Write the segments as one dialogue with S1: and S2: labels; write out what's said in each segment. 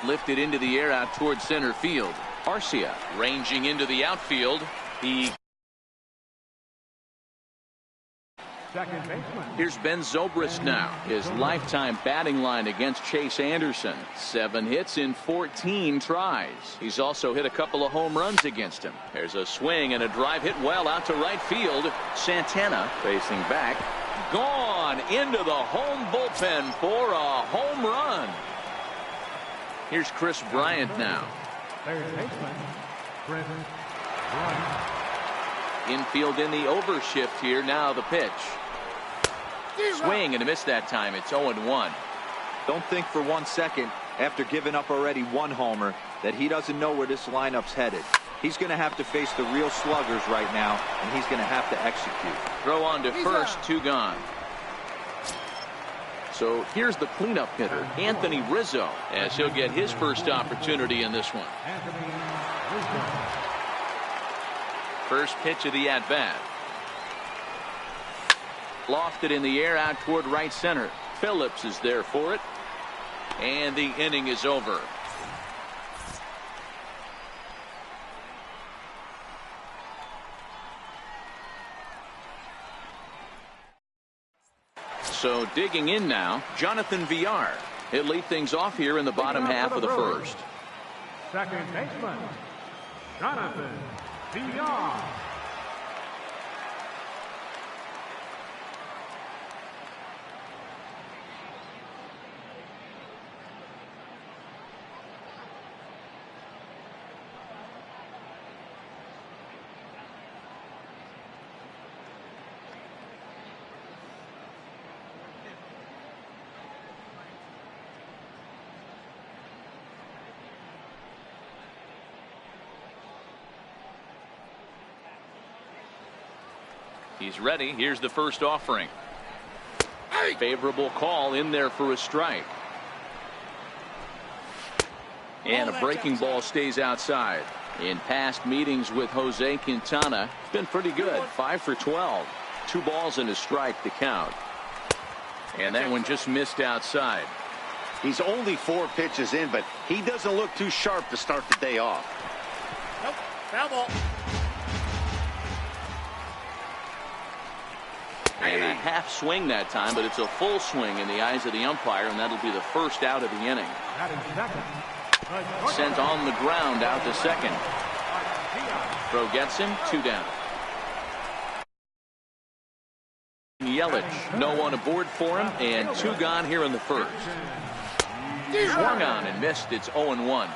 S1: Lifted into the air out towards center field. Arcia ranging into the outfield. Here's Ben Zobrist now. His lifetime batting line against Chase Anderson. 7 hits in 14 tries. He's also hit a couple of home runs against him. There's a swing and a drive hit well out to right field. Santana facing back. Gone into the home bullpen for a home run. Here's Chris Bryant now. Infield in the overshift here. Now the pitch. Swing and a miss that time. It's 0-1.
S2: Don't think for 1 second, after giving up already 1 homer, that he doesn't know where this lineup's headed. He's going to have to face the real sluggers right now, and he's going to have to execute.
S1: Throw on to first, 2 gone. So here's the cleanup hitter, Anthony Rizzo, as he'll get his first opportunity in this one. First pitch of the at-bat. Lofted in the air out toward right center. Phillips is there for it. And the inning is over. So digging in now, Jonathan Villar. He'll lead things off here in the bottom half of the first.
S3: Second baseman, Jonathan Villar.
S1: He's ready. Here's the first offering. Favorable call in there for a strike. And a breaking ball stays outside. In past meetings with Jose Quintana, it's been pretty good. 5 for 12. 2 balls and a strike to count. And that one just missed outside.
S4: He's only 4 pitches in, but he doesn't look too sharp to start the day off.
S5: Nope. Foul ball.
S1: And a half swing that time, but it's a full swing in the eyes of the umpire, and that'll be the first out of the inning. Sent on the ground out to second. Throw gets him. 2 down. Yelich, no one aboard for him, and 2 gone here in the first. Swung on and missed. It's 0-1.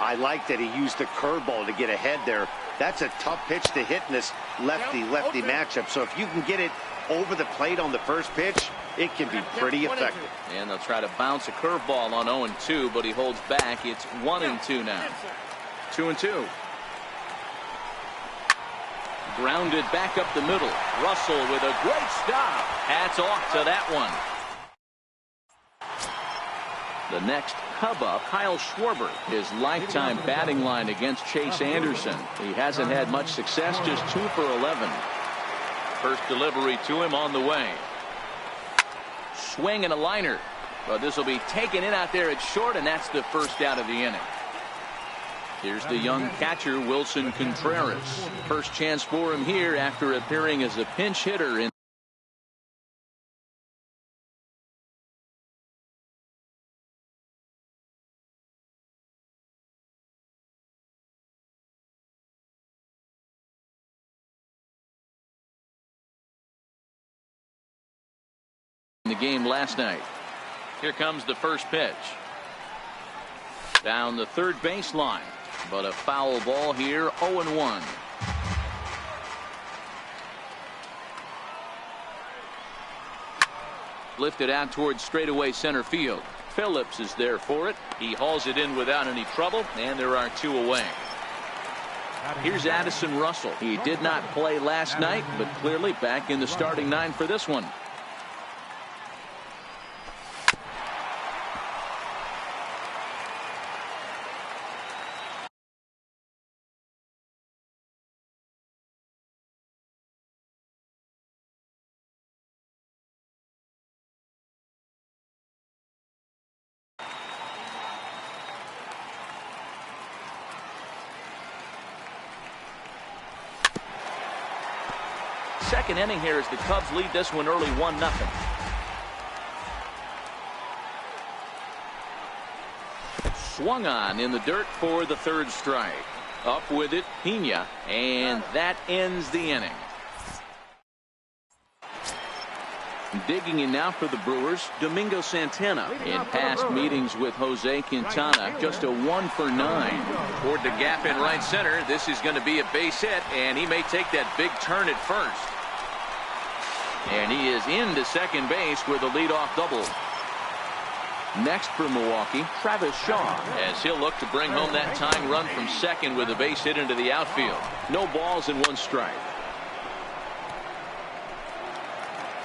S4: I like that he used the curveball to get ahead there. That's a tough pitch to hit in this lefty-lefty matchup. So if you can get it over the plate on the first pitch, it can be pretty effective.
S1: And they'll try to bounce a curveball on 0-2, but he holds back. It's 1-2 now. 2-2. Grounded back up the middle. Russell with a great stop. Hats off to that one. The next Cub up, Kyle Schwarber. His lifetime batting line against Chase Anderson. He hasn't had much success, just 2 for 11. First delivery to him on the way. Swing and a liner. But this will be taken in out there at short, and that's the first out of the inning. Here's the young catcher, Wilson Contreras. First chance for him here after appearing as a pinch hitter in the game last night. Here comes the first pitch. Down the third baseline, but a foul ball here. 0-1. Lifted out towards straightaway center field. Phillips is there for it. He hauls it in without any trouble, and there are 2 away. Here's Addison Russell. He did not play last night, but clearly back in the starting 9 for this one. second inning here as the Cubs lead this one early 1-0. Swung on in the dirt for the third strike. Up with it, Pena, and that ends the inning. Digging in now for the Brewers, Domingo Santana. In past meetings with Jose Quintana, just a 1 for 9. Toward the gap in right center. This is going to be a base hit, and he may take that big turn at first. And he is into second base with a leadoff double. Next for Milwaukee, Travis Shaw, as he'll look to bring home that tying run from second with a base hit into the outfield. No balls and 1 strike.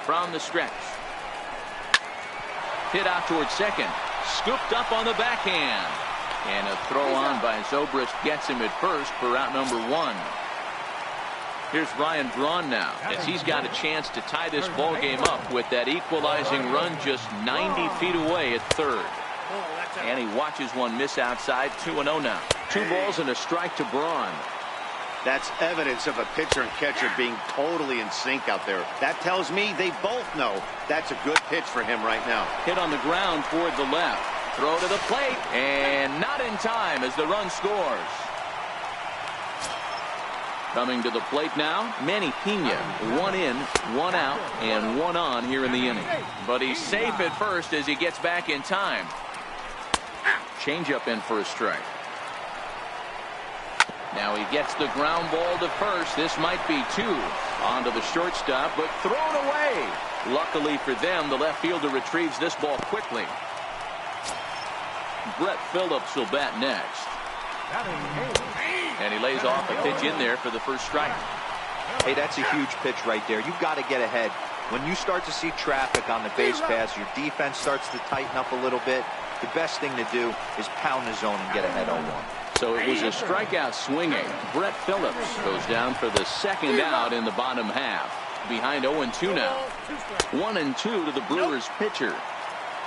S1: From the stretch. Hit out towards second. Scooped up on the backhand. And a throw on by Zobrist gets him at first for out number 1. Here's Ryan Braun now, as he's got a chance to tie this ball game up with that equalizing run just 90 feet away at third. And he watches one miss outside. 2-0 now. 2 balls and a strike to Braun.
S4: That's evidence of a pitcher and catcher being totally in sync out there. That tells me they both know that's a good pitch for him right now.
S1: Hit on the ground toward the left. Throw to the plate, and not in time as the run scores. Coming to the plate now, Manny Pena. 1 in, 1 out, and 1 on here in the inning. But he's safe at first as he gets back in time. Changeup in for a strike. Now he gets the ground ball to first. This might be 2. Onto the shortstop, but thrown away. Luckily for them, the left fielder retrieves this ball quickly. Brett Phillips will bat next. And he lays off a pitch in there for the first strike.
S2: Hey, that's a huge pitch right there. You've got to get ahead. When you start to see traffic on the base pass, your defense starts to tighten up a little bit. The best thing to do is pound the zone and get ahead 0-1.
S1: So it was a strikeout swinging. Brett Phillips goes down for the second out in the bottom half. Behind 0-2 now. 1-2 to the Brewers pitcher.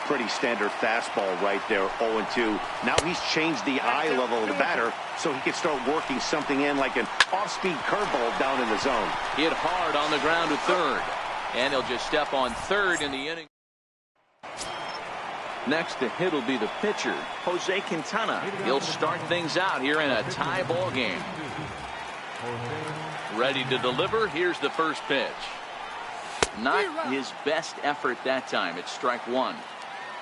S4: Pretty standard fastball right there, 0-2. Now he's changed the eye level of the batter so he can start working something in like an off-speed curveball down in the zone.
S1: Hit hard on the ground to third. And he'll just step on third in the inning. Next to hit will be the pitcher, Jose Quintana. He'll start things out here in a tie ball game. Ready to deliver. Here's the first pitch. Not his best effort that time. It's strike 1.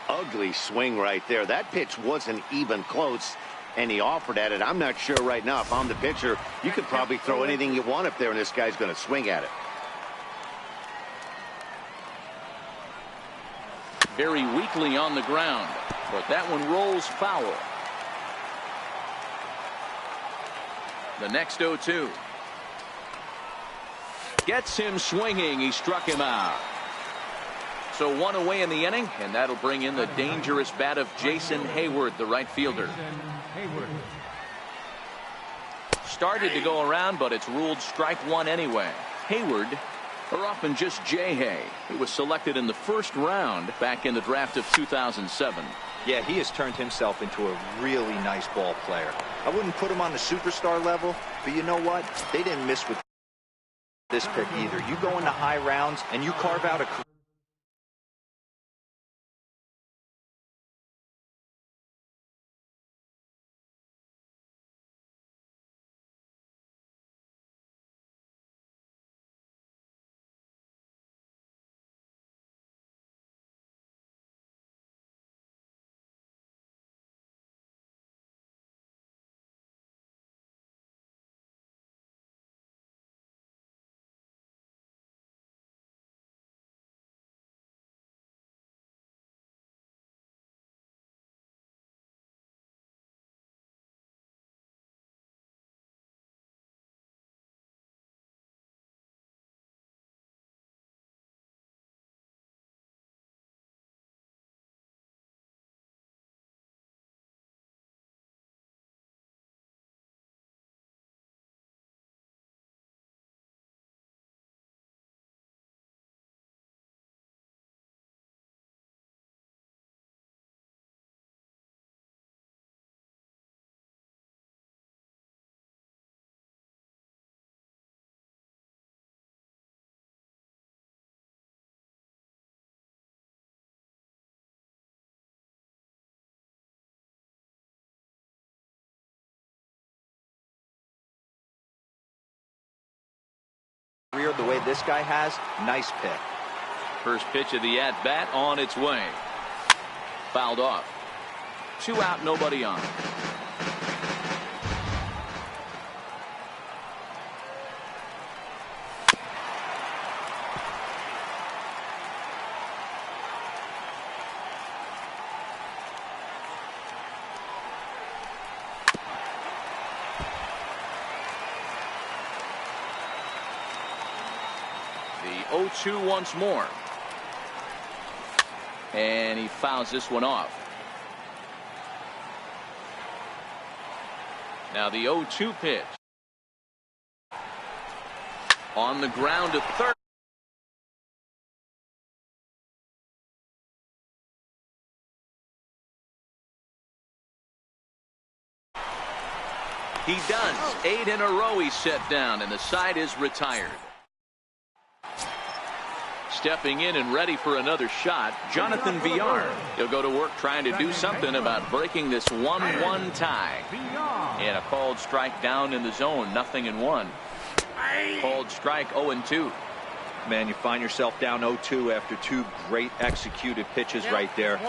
S4: Ugly swing right there. That pitch wasn't even close, and he offered at it. I'm not sure right now if I'm the pitcher. You could probably throw anything you want up there, and this guy's going to swing at it.
S1: Very weakly on the ground, but that one rolls foul. The next 0-2. Gets him swinging. He struck him out. So 1 away in the inning, and that'll bring in the dangerous bat of Jason Heyward, the right fielder. Started to go around, but it's ruled strike 1 anyway. Heyward, or often just J-Hay. He was selected in the first round back in the draft of 2007.
S2: Yeah, he has turned himself into a really nice ball player. I wouldn't put him on the superstar level, but you know what? They didn't miss with this pick either. You go into high rounds and you carve out a the way this guy has, nice pick.
S1: First pitch of the at-bat on its way. Fouled off. 2 out, nobody on. The 0-2 once more. And he fouls this one off. Now the 0-2 pitch. On the ground to third. He does. 8 in a row he's set down, and the side is retired. Stepping in and ready for another shot, Jonathan Villar. He'll go to work trying to do something about breaking this 1-1 tie. And a called strike down in the zone, 0-1. Called strike 0-2.
S2: Man, you find yourself down 0-2 after 2 great executed pitches right there.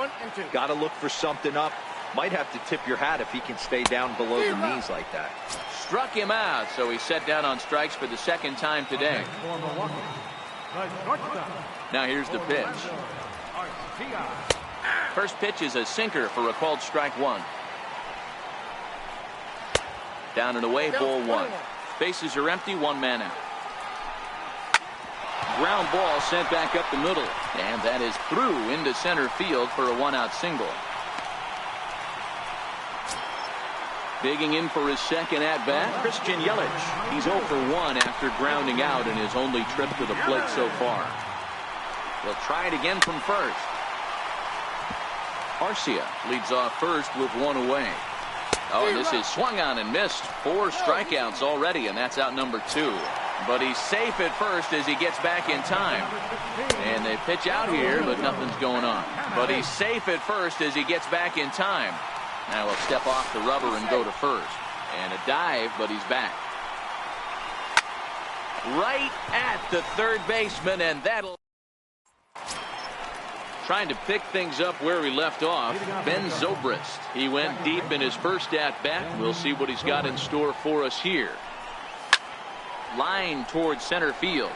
S2: Got to look for something up. Might have to tip your hat if he can stay down below the knees like that.
S1: Struck him out, so he's set down on strikes for the second time today. Now here's the pitch. First pitch is a sinker for a called strike 1. Down and away, ball 1. Bases are empty, 1 man out. Ground ball sent back up the middle, and that is through into center field for a 1-out single. Digging in for his second at-bat, Christian Yelich. He's 0 for 1 after grounding out in his only trip to the plate so far. He'll try it again from first. Arcia leads off first with 1 away. Oh, and this is swung on and missed. 4 strikeouts already, and that's out number 2. But he's safe at first as he gets back in time. And they pitch out here, but nothing's going on. But he's safe at first as he gets back in time. Now he'll step off the rubber and go to first. And a dive, but he's back. Right at the third baseman, and that'll... Trying to pick things up where he left off, Ben Zobrist. He went deep in his first at-bat. We'll see what he's got in store for us here. Line towards center field.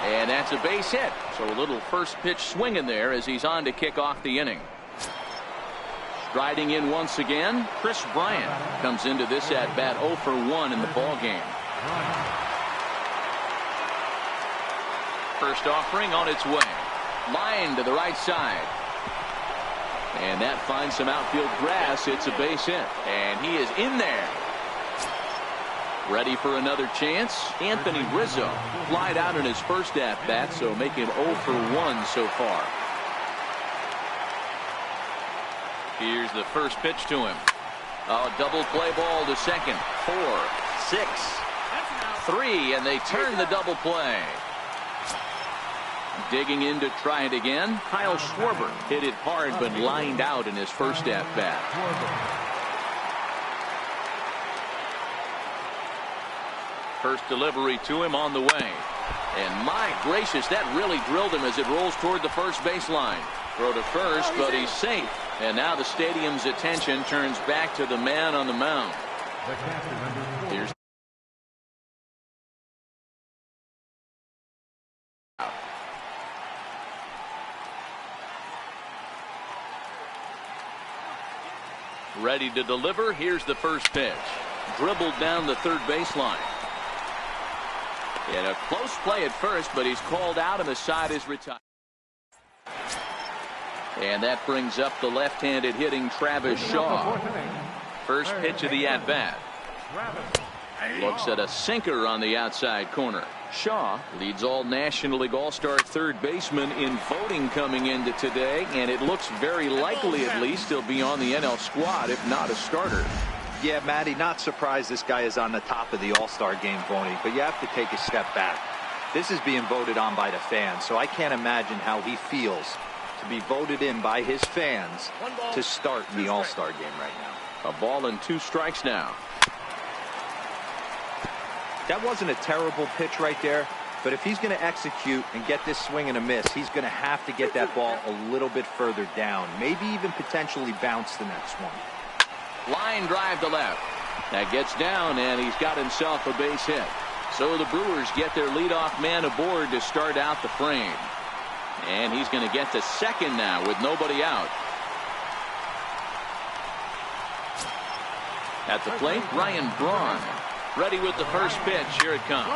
S1: And that's a base hit. So a little first pitch swing in there as he's on to kick off the inning. Striding in once again, Chris Bryant comes into this at-bat 0 for 1 in the ball game. First offering on its way. Line to the right side. And that finds some outfield grass. It's a base hit. And he is in there. Ready for another chance. Anthony Rizzo flied out in his first at-bat, so make him 0 for 1 so far. Here's the first pitch to him. Oh, double play ball to second. 4, 6, 3, and they turn the double play. Digging in to try it again. Kyle Schwarber hit it hard but lined out in his first at-bat. First delivery to him on the way. And my gracious, that really drilled him as it rolls toward the first baseline. Throw to first, but he's safe. And now the stadium's attention turns back to the man on the mound. Here's ready to deliver. Here's the first pitch. Dribbled down the third baseline. And a close play at first, but he's called out and the side is retired. And that brings up the left-handed hitting Travis Shaw. First pitch of the at-bat. Looks at a sinker on the outside corner. Shaw leads all National League All-Star third baseman in voting coming into today, and it looks very likely at least he'll be on the NL squad, if not a starter.
S2: Yeah, Matty, not surprised this guy is on the top of the All-Star game voting, but you have to take a step back. This is being voted on by the fans, so I can't imagine how he feels to be voted in by his fans to start in the All-Star game right now.
S1: A ball and 2 strikes now.
S2: That wasn't a terrible pitch right there, but if he's going to execute and get this swing and a miss, he's going to have to get that ball a little bit further down, maybe even potentially bounce the next one.
S1: Line drive to left. That gets down, and he's got himself a base hit. So the Brewers get their leadoff man aboard to start out the frame. And he's going to get to second now with nobody out. At the plate, Ryan Braun. Ready with the first pitch. Here it comes.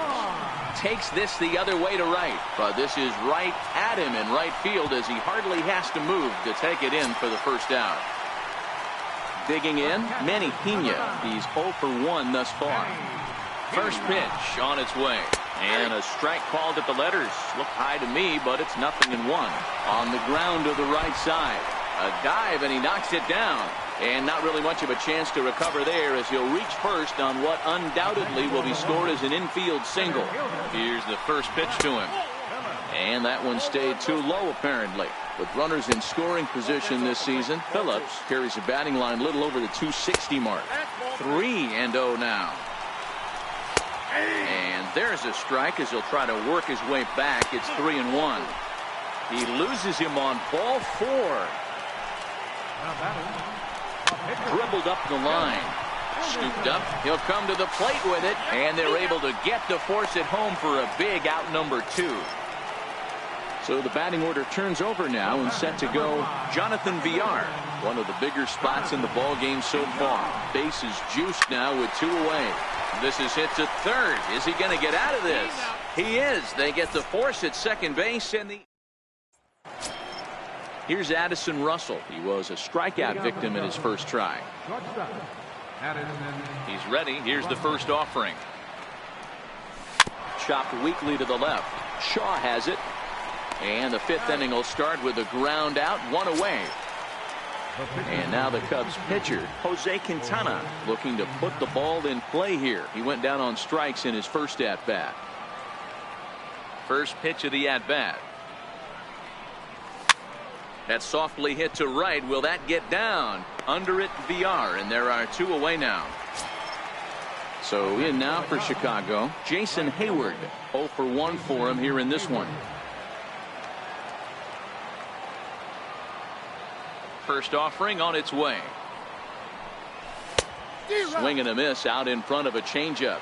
S1: Takes this the other way to right. But this is right at him in right field as he hardly has to move to take it in for the first out. Digging in, Manny Pena. He's 0 for 1 thus far. First pitch on its way. And a strike called at the letters. Looked high to me, but it's 0-1. On the ground to the right side. A dive, and he knocks it down. And not really much of a chance to recover there as he'll reach first on what undoubtedly will be scored as an infield single. Here's the first pitch to him. And that one stayed too low, apparently. With runners in scoring position this season, Phillips carries a batting line a little over the 260 mark. 3-0 now. And there's a strike as he'll try to work his way back. It's 3-1. He loses him on ball 4. Dribbled up the line. Scooped up. He'll come to the plate with it. And they're able to get to force it home for a big out number 2. So the batting order turns over now and set to go Jonathan Villar. One of the bigger spots in the ball game so far. Base is juiced now with 2 away. This is hit to third. Is he going to get out of this? He is. They get the force at second base. And here's Addison Russell. He was a strikeout victim in his first try. He's ready. Here's the first offering. Chopped weakly to the left. Shaw has it. And the 5th inning will start with a ground out, 1 away. And now the Cubs pitcher, Jose Quintana, looking to put the ball in play here. He went down on strikes in his first at-bat. First pitch of the at-bat. That's softly hit to right. Will that get down? Under it, Villar, and there are 2 away now. So in now for Chicago, Jason Hayward. 0 for 1 for him here in this one. First offering on its way. Swing and a miss out in front of a changeup.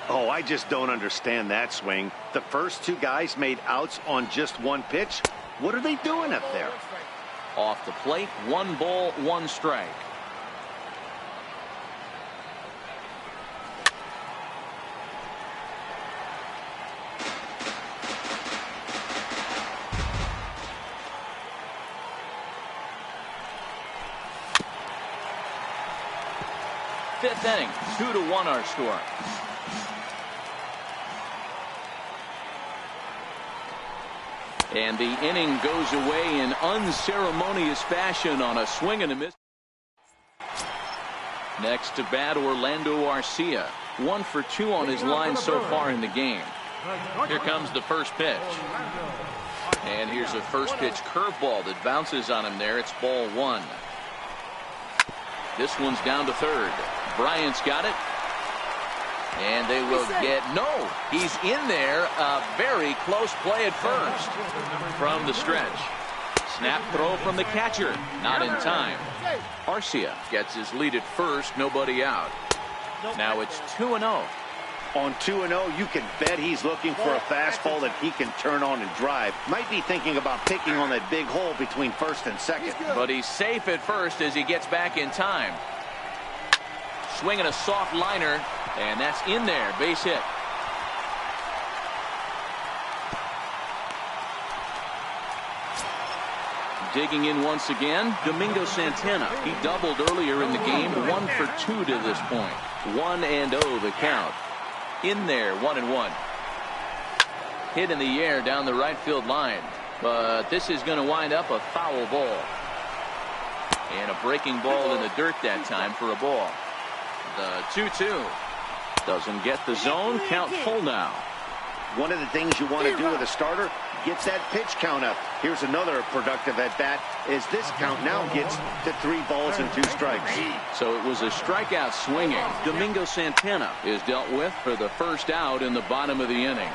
S4: Oh, I just don't understand that swing. The first 2 guys made outs on just 1 pitch. What are they doing up there?
S1: Off the plate, 1 ball, 1 strike. Fifth inning, 2-1 our score. And the inning goes away in unceremonious fashion on a swing and a miss. Next to bat, Orlando Arcia. 1 for 2 on his line so far in the game. Here comes the first pitch. And here's a first pitch curveball that bounces on him there. It's ball 1. This one's down to third. Bryant's got it. And they will get, no, he's in there. A very close play at first from the stretch. Snap throw from the catcher. Not in time. Arcia gets his lead at first. Nobody out. Now it's 2-0.
S4: On 2-0, you can bet he's looking for a fastball that he can turn on and drive. Might be thinking about picking on that big hole between first and second.
S1: But he's safe at first as he gets back in time. Swinging a soft liner, and that's in there. Base hit. Digging in once again, Domingo Santana. He doubled earlier in the game. 1 for 2 to this point. 1-0 the count. In there, 1-1. Hit in the air down the right field line. But this is going to wind up a foul ball. And a breaking ball in the dirt that time for a ball. The 2-2. Doesn't get the zone. Count full now.
S4: One of the things you want to do with a starter, gets that pitch count up. Here's another productive at-bat as this count now gets to 3 balls and 2 strikes.
S1: So it was a strikeout swinging. Domingo Santana is dealt with for the first out in the bottom of the inning.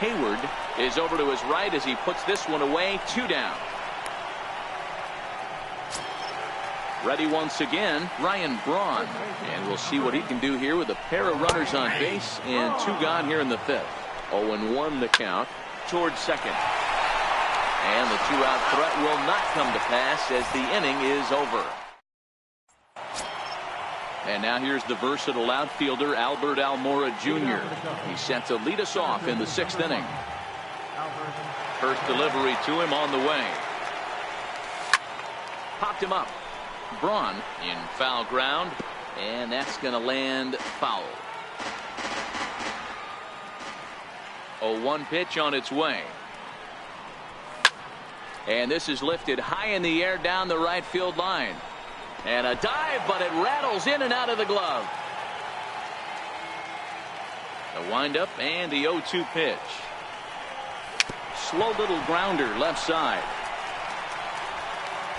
S1: Hayward is over to his right as he puts this one away. 2 down. Ready once again, Ryan Braun. And we'll see what he can do here with a pair of runners on base and 2 gone here in the 5th. 0-1 the count towards second. And the 2-out threat will not come to pass as the inning is over. And now here's the versatile outfielder Albert Almora Jr. He's set to lead us off in the 6th inning. First delivery to him on the way. Popped him up. Braun in foul ground, and that's going to land foul. 0-1 pitch on its way. And this is lifted high in the air down the right field line. And a dive, but it rattles in and out of the glove. The windup and the 0-2 pitch. Slow little grounder left side.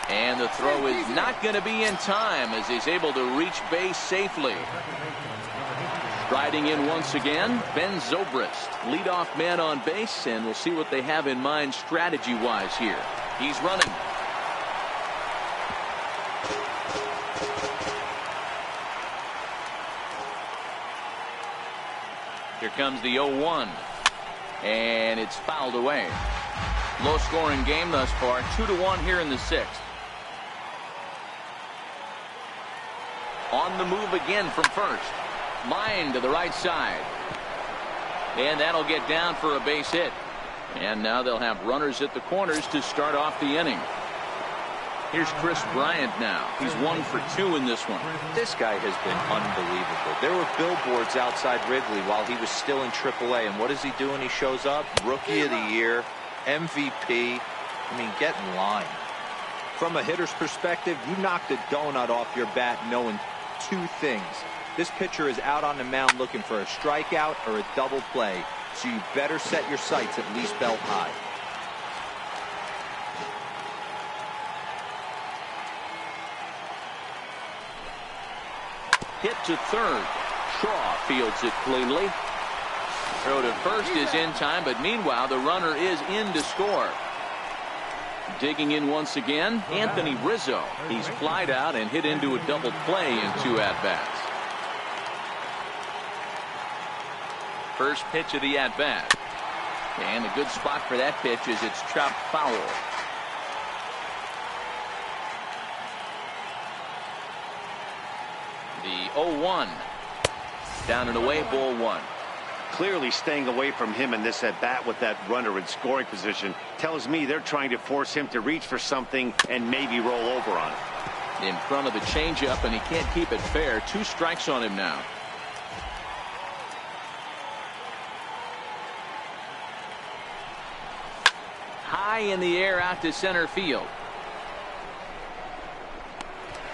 S1: And the throw is not going to be in time as he's able to reach base safely. Striding in once again, Ben Zobrist, leadoff man on base, and we'll see what they have in mind strategy-wise here. He's running. Here comes the 0-1, and it's fouled away. Low-scoring game thus far, 2-1 here in the 6th. On the move again from first. Line to the right side. And that'll get down for a base hit. And now they'll have runners at the corners to start off the inning. Here's Chris Bryant now. He's 1 for 2 in this one.
S2: This guy has been unbelievable. There were billboards outside Wrigley while he was still in AAA. And what is he doing? He shows up. Rookie of the Year. MVP. I mean, get in line. From a hitter's perspective, you knocked a donut off your bat knowing 2 things. This pitcher is out on the mound looking for a strikeout or a double play, so you better set your sights at least belt high.
S1: Hit to third. Shaw fields it cleanly. Throw to first is in time, but meanwhile the runner is in to score. Digging in once again, Anthony Rizzo. He's flied out and hit into a double play in 2 at-bats. First pitch of the at-bat. And a good spot for that pitch is it's chopped foul. The 0-1. Down and away, ball 1.
S4: Clearly staying away from him in this at-bat with that runner in scoring position tells me they're trying to force him to reach for something and maybe roll over on it.
S1: In front of the changeup, and he can't keep it fair. 2 strikes on him now. High in the air out to center field.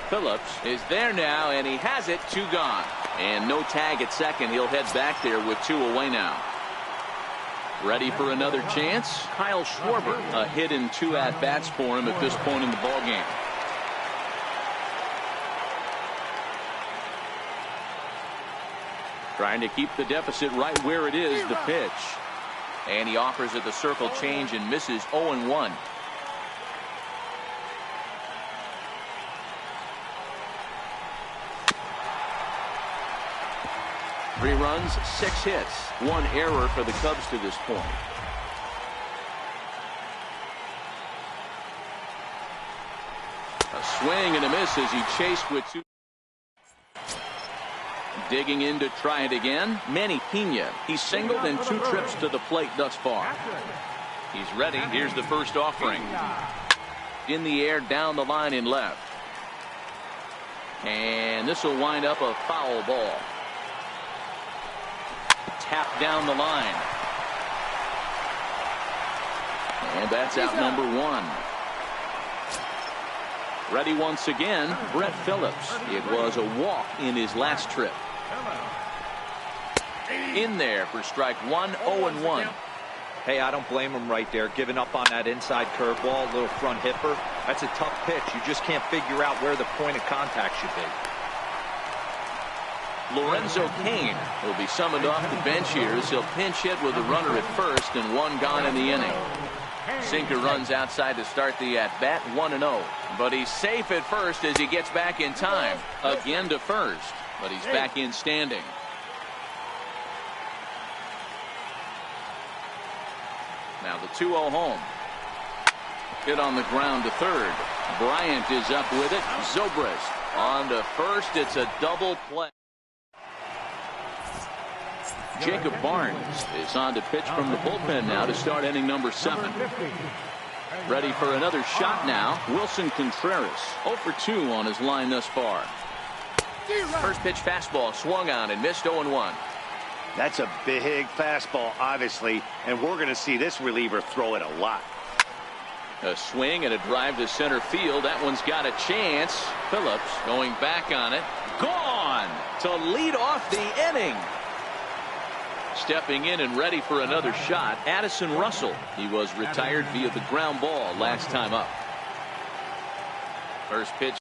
S1: Phillips is there now, and he has it. 2 gone. And no tag at second. He'll head back there with 2 away now. Ready for another chance? Kyle Schwarber. A hit in 2 at-bats for him at this point in the ballgame. Trying to keep the deficit right where it is, the pitch. And he offers it the circle change and misses. 0-1. Three runs, 6 hits, 1 error for the Cubs to this point. A swing and a miss as he chased with 2. Digging in to try it again. Manny Pena. He's singled in 2 trips to the plate thus far. He's ready. Here's the first offering. In the air down the line in left. And this will wind up a foul ball. Tap down the line. And that's out number 1. Ready once again, Brett Phillips. It was a walk in his last trip. In there for strike 1, 0-1.
S2: Hey, I don't blame him right there, giving up on that inside curveball, little front hipper. That's a tough pitch. You just can't figure out where the point of contact should be.
S1: Lorenzo Cain will be summoned off the bench here as he'll pinch hit with a runner at first and one gone in the inning. Sinker runs outside to start the at-bat, 1-0. But he's safe at first as he gets back in time. Again to first, but he's back in standing. Now the 2-0 home. Hit on the ground to third. Bryant is up with it. Zobrist on to first. It's a double play. Jacob Barnes is on to pitch from the bullpen now to start inning number 7. Ready for another shot now. Wilson Contreras 0 for 2 on his line thus far. First pitch fastball swung on and missed 0-1.
S4: That's a big fastball, obviously, and we're going to see this reliever throw it a lot.
S1: A swing and a drive to center field. That one's got a chance. Phillips going back on it. Gone to lead off the inning. Stepping in and ready for another shot, Addison Russell. He was retired via the ground ball last time up. First pitch.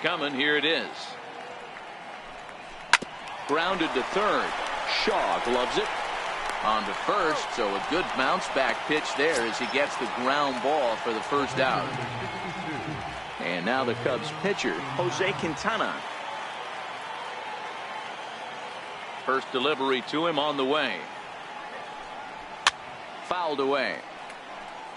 S1: coming. Here it is. Grounded to third. Shaw gloves it. On to first, so a good bounce back pitch there as he gets the ground ball for the first out. And now the Cubs pitcher, Jose Quintana. First delivery to him on the way. Fouled away.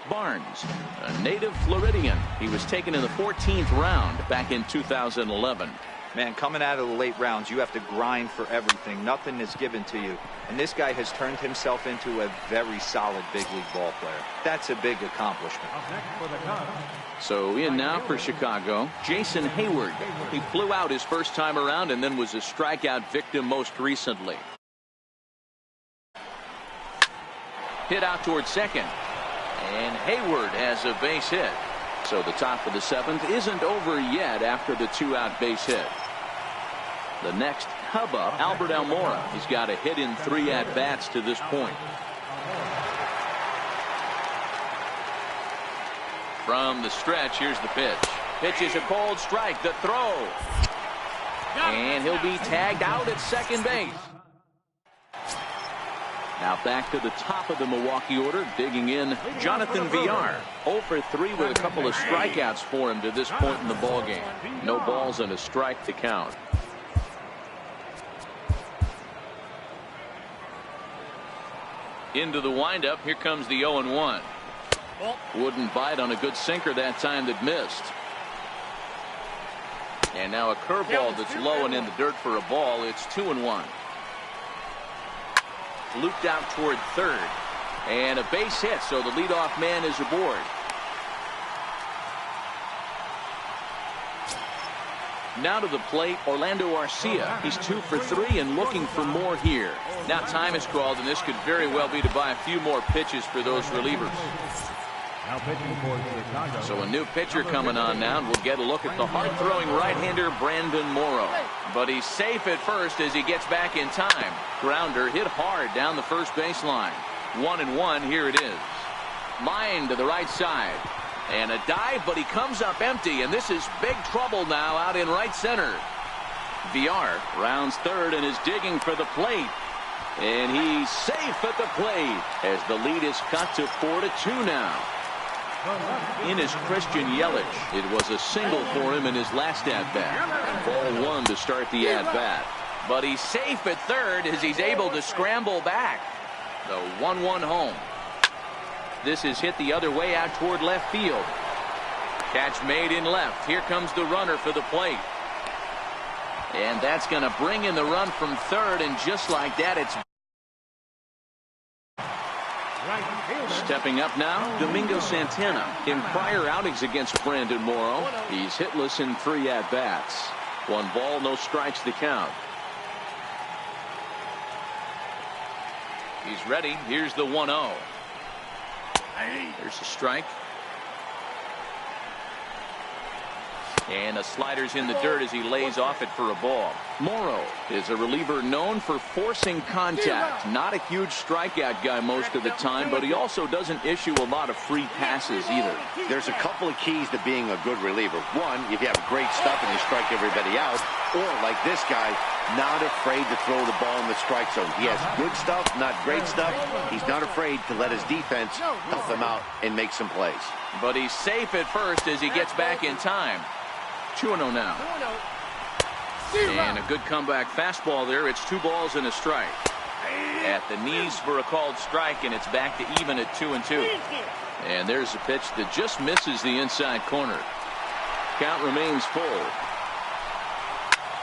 S1: Barnes, a native Floridian. He was taken in the 14th round back in 2011.
S2: Man, coming out of the late rounds, you have to grind for everything. Nothing is given to you. And this guy has turned himself into a very solid big league ball player. That's a big accomplishment.
S1: So in now for Chicago, Jason Hayward. He flew out his first time around and then was a strikeout victim most recently. Hit out towards second. And Hayward has a base hit. So the top of the 7th isn't over yet after the 2-out base hit. The next Cub up, Albert Almora. He's got a hit in 3 at-bats to this point. From the stretch, here's the pitch. Pitch is a cold strike. The throw. And he'll be tagged out at second base. Now back to the top of the Milwaukee order, digging in Jonathan Villar. 0 for 3 with a couple of strikeouts for him to this point in the ballgame. No balls and a strike to count. Into the windup, here comes the 0-1. Wouldn't bite on a good sinker that time that missed. And now a curveball that's low and in the dirt for a ball. It's 2-1. Looped out toward third. And a base hit, so the leadoff man is aboard. Now to the plate, Orlando Arcia. He's 2 for 3 and looking for more here. Now time is called, and this could very well be to buy a few more pitches for those relievers.
S3: Now pitching for Chicago.
S1: So a new pitcher coming on now, and we'll get a look at the hard-throwing right-hander Brandon Morrow. But he's safe at first as he gets back in time. Grounder hit hard down the first baseline. 1-1, here it is. Line to the right side. And a dive, but he comes up empty, and this is big trouble now out in right center. Villar rounds third and is digging for the plate. And he's safe at the plate as the lead is cut to 4-2 now. In is Christian Yelich. It was a single for him in his last at-bat. Ball 1 to start the at-bat. But he's safe at third as he's able to scramble back. The 1-1 home. This is hit the other way out toward left field. Catch made in left. Here comes the runner for the plate. And that's going to bring in the run from third, and just like that, it's stepping up now, Domingo Santana. In prior outings against Brandon Morrow, he's hitless in 3 at-bats. 1 ball, no strikes to count. He's ready. Here's the 1-0. There's a strike. And a slider's in the dirt as he lays off it for a ball. Morrow is a reliever known for forcing contact. Not a huge strikeout guy most of the time, but he also doesn't issue a lot of free passes either.
S4: There's a couple of keys to being a good reliever. One, if you have great stuff and you strike everybody out, or like this guy, not afraid to throw the ball in the strike zone. He has good stuff, not great stuff. He's not afraid to let his defense help him out and make some plays.
S1: But he's safe at first as he gets back in time. 2-0 now. And a good comeback fastball there. It's 2 balls and a strike. At the knees for a called strike, and it's back to even at 2-2. And there's a pitch that just misses the inside corner. Count remains full.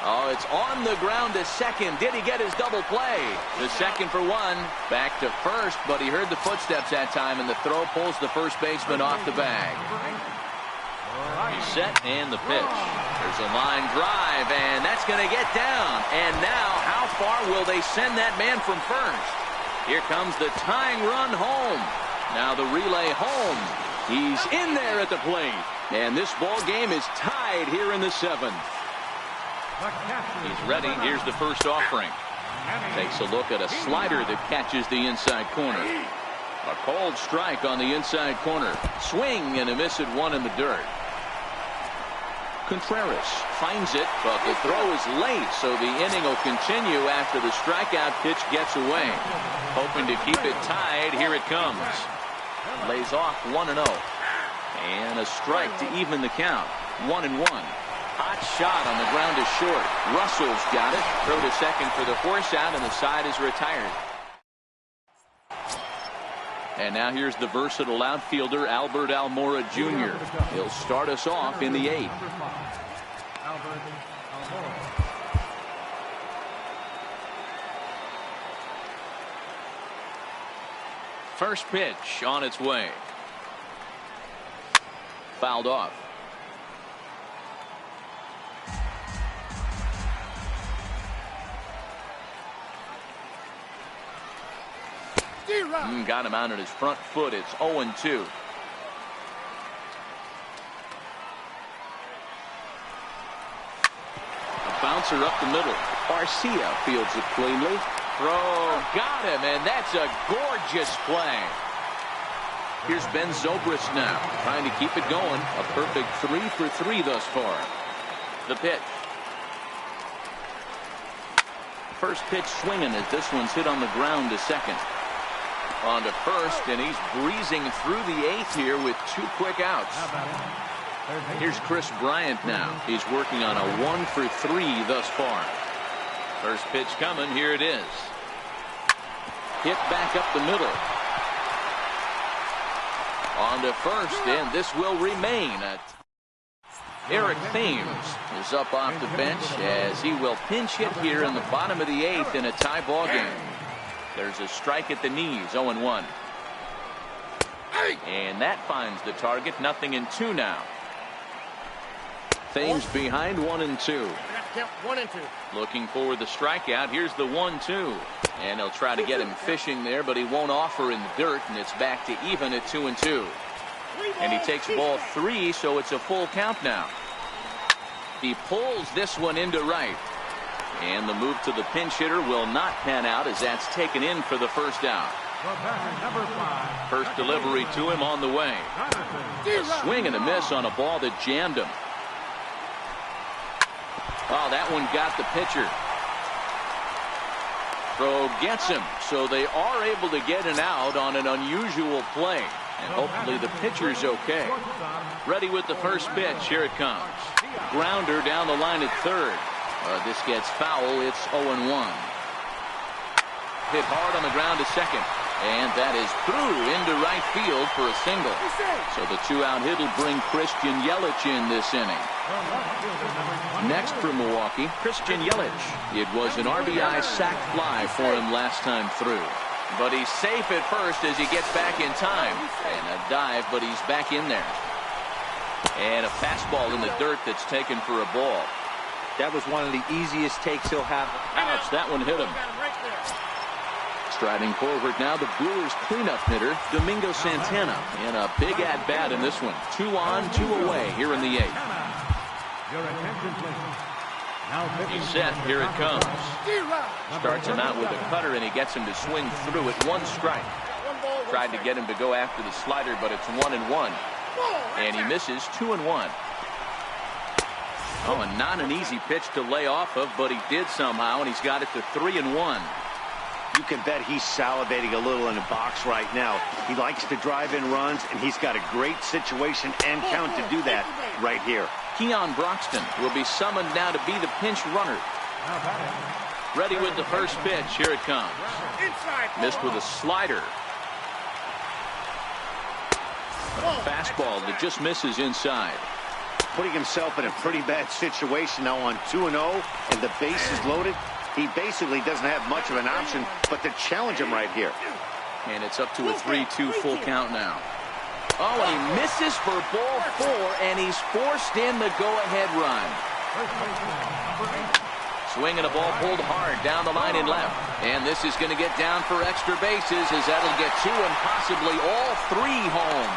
S1: Oh, it's on the ground to second. Did he get his double play? The second for 1. Back to first, but he heard the footsteps that time, and the throw pulls the first baseman off the bag. He's set, and the pitch. There's a line drive, and that's going to get down. And now, how far will they send that man from first? Here comes the tying run home. Now the relay home. He's in there at the plate. And this ball game is tied here in the 7th. He's ready. Here's the first offering. Takes a look at a slider that catches the inside corner. A cold strike on the inside corner. Swing and a miss at 1 in the dirt. Contreras finds it, but the throw is late, so the inning will continue after the strikeout pitch gets away. Hoping to keep it tied. Here it comes. Lays off 1-0. And a strike to even the count. 1-1. Hot shot on the ground is short. Russell's got it. Throw to second for the force out, and the side is retired. And now here's the versatile outfielder, Albert Almora Jr. He'll start us off in the 8th. First pitch on its way. Fouled off. Got him out on his front foot. It's 0-2. A bouncer up the middle. Garcia fields it cleanly. Throw, got him, and that's a gorgeous play. Here's Ben Zobrist now, trying to keep it going. A perfect 3 for 3 thus far. The pitch. First pitch swinging as this one's hit on the ground to second. On to first, and he's breezing through the 8th here with 2 quick outs. Here's Chris Bryant now. He's working on a 1 for 3 thus far. First pitch coming. Here it is. Hit back up the middle. On to first, and this will remain. Eric Thames is up off the bench as he will pinch hit here in the bottom of the 8th in a tie ball game. There's a strike at the knees, 0-1. And that finds the target. 0-2 now. Thames behind 1-2. Looking for the strikeout. Here's the 1-2. And he'll try to get him fishing there, but he won't offer in the dirt, and it's back to even at 2-2. And he takes ball 3, so it's a full count now. He pulls this one into right. And the move to the pinch hitter will not pan out as that's taken in for the first out. First delivery to him on the way. A swing and a miss on a ball that jammed him. Oh, that one got the pitcher. Throw gets him, so they are able to get an out on an unusual play. And hopefully the pitcher's okay. Ready with the first pitch. Here it comes. Grounder down the line at third. This gets foul. It's 0-1. Hit hard on the ground to second. And that is through into right field for a single. So the 2-out hit will bring Christian Yelich in this inning. Next for Milwaukee, Christian Yelich. It was an RBI sac fly for him last time through. But he's safe at first as he gets back in time. And a dive, but he's back in there. And a fastball in the dirt that's taken for a ball.
S2: That was one of the easiest takes he'll have.
S1: Ouch, that one hit him. Striding forward now, the Brewers cleanup hitter, Domingo Santana. And a big at-bat in this one. 2 on, 2 away here in the 8th. He's set. Here it comes. Starts him out with a cutter, and he gets him to swing through it. 1 strike. Tried to get him to go after the slider, but it's 1-1. And he misses. 2-1. Oh, and not an easy pitch to lay off of, but he did somehow, and he's got it to 3-1.
S4: You can bet he's salivating a little in the box right now. He likes to drive in runs, and he's got a great situation and count to do that right here.
S1: Keon Broxton will be summoned now to be the pinch runner. Ready with the first pitch. Here it comes. Missed with a slider. A fastball that just misses inside.
S4: Putting himself in a pretty bad situation now on 2-0, and the base is loaded. He basically doesn't have much of an option but to challenge him right here.
S1: And it's up to a 3-2 full count now. Oh, and he misses for ball 4, and he's forced in the go-ahead run. Swinging a ball pulled hard down the line and left. And this is going to get down for extra bases as that'll get 2 and possibly all 3 home.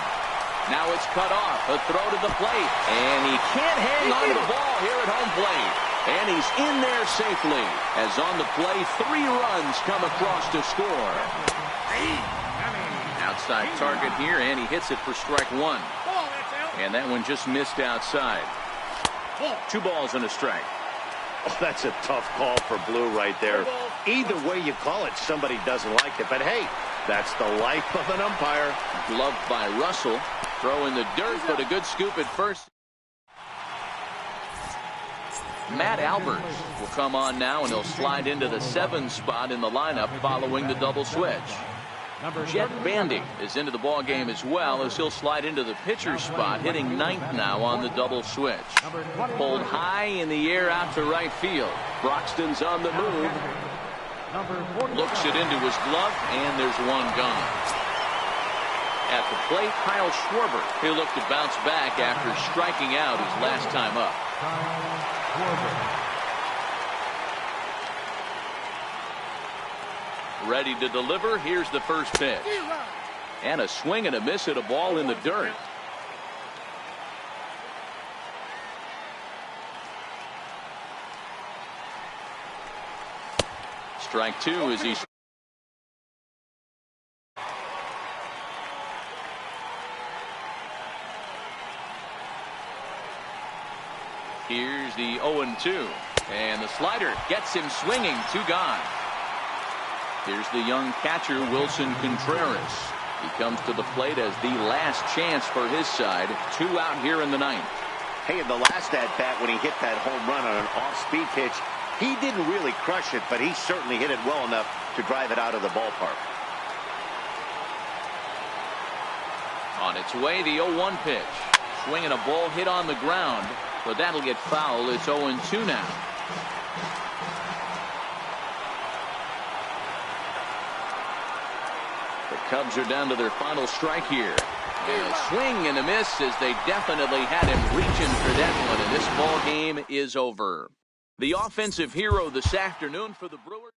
S1: Now it's cut off. A throw to the plate. And he can't hang on to the ball here at home plate. And he's in there safely. As on the play, 3 runs come across to score. Outside target here, and he hits it for strike 1. And that one just missed outside. 2 balls and a strike.
S4: Oh, that's a tough call for Blue right there. Either way you call it, somebody doesn't like it. But hey, that's the life of an umpire.
S1: Gloved by Russell. Throw in the dirt, but a good scoop at first. Matt Albert will come on now, and he'll slide into the 7 spot in the lineup following the double switch. Jett Bandy is into the ball game as well, as he'll slide into the pitcher spot, hitting 9th now on the double switch. Pulled high in the air out to right field. Broxton's on the move. Looks it into his glove, and there's one gone. At the plate, Kyle Schwarber. He'll look to bounce back after striking out his last time up. Ready to deliver. Here's the first pitch. And a swing and a miss at a ball in the dirt. Strike 2 as he. Here's the 0-2. And the slider gets him swinging. 2 gone. Here's the young catcher, Wilson Contreras. He comes to the plate as the last chance for his side. 2 out here in the 9th.
S4: Hey, in the last at-bat when he hit that home run on an off-speed pitch, he didn't really crush it, but he certainly hit it well enough to drive it out of the ballpark.
S1: On its way, the 0-1 pitch. Swinging a ball hit on the ground, but that'll get foul. It's 0-2 now. The Cubs are down to their final strike here. And a swing and a miss, as they definitely had him reaching for that one, and this ball game is over. The offensive hero this afternoon for the Brewers.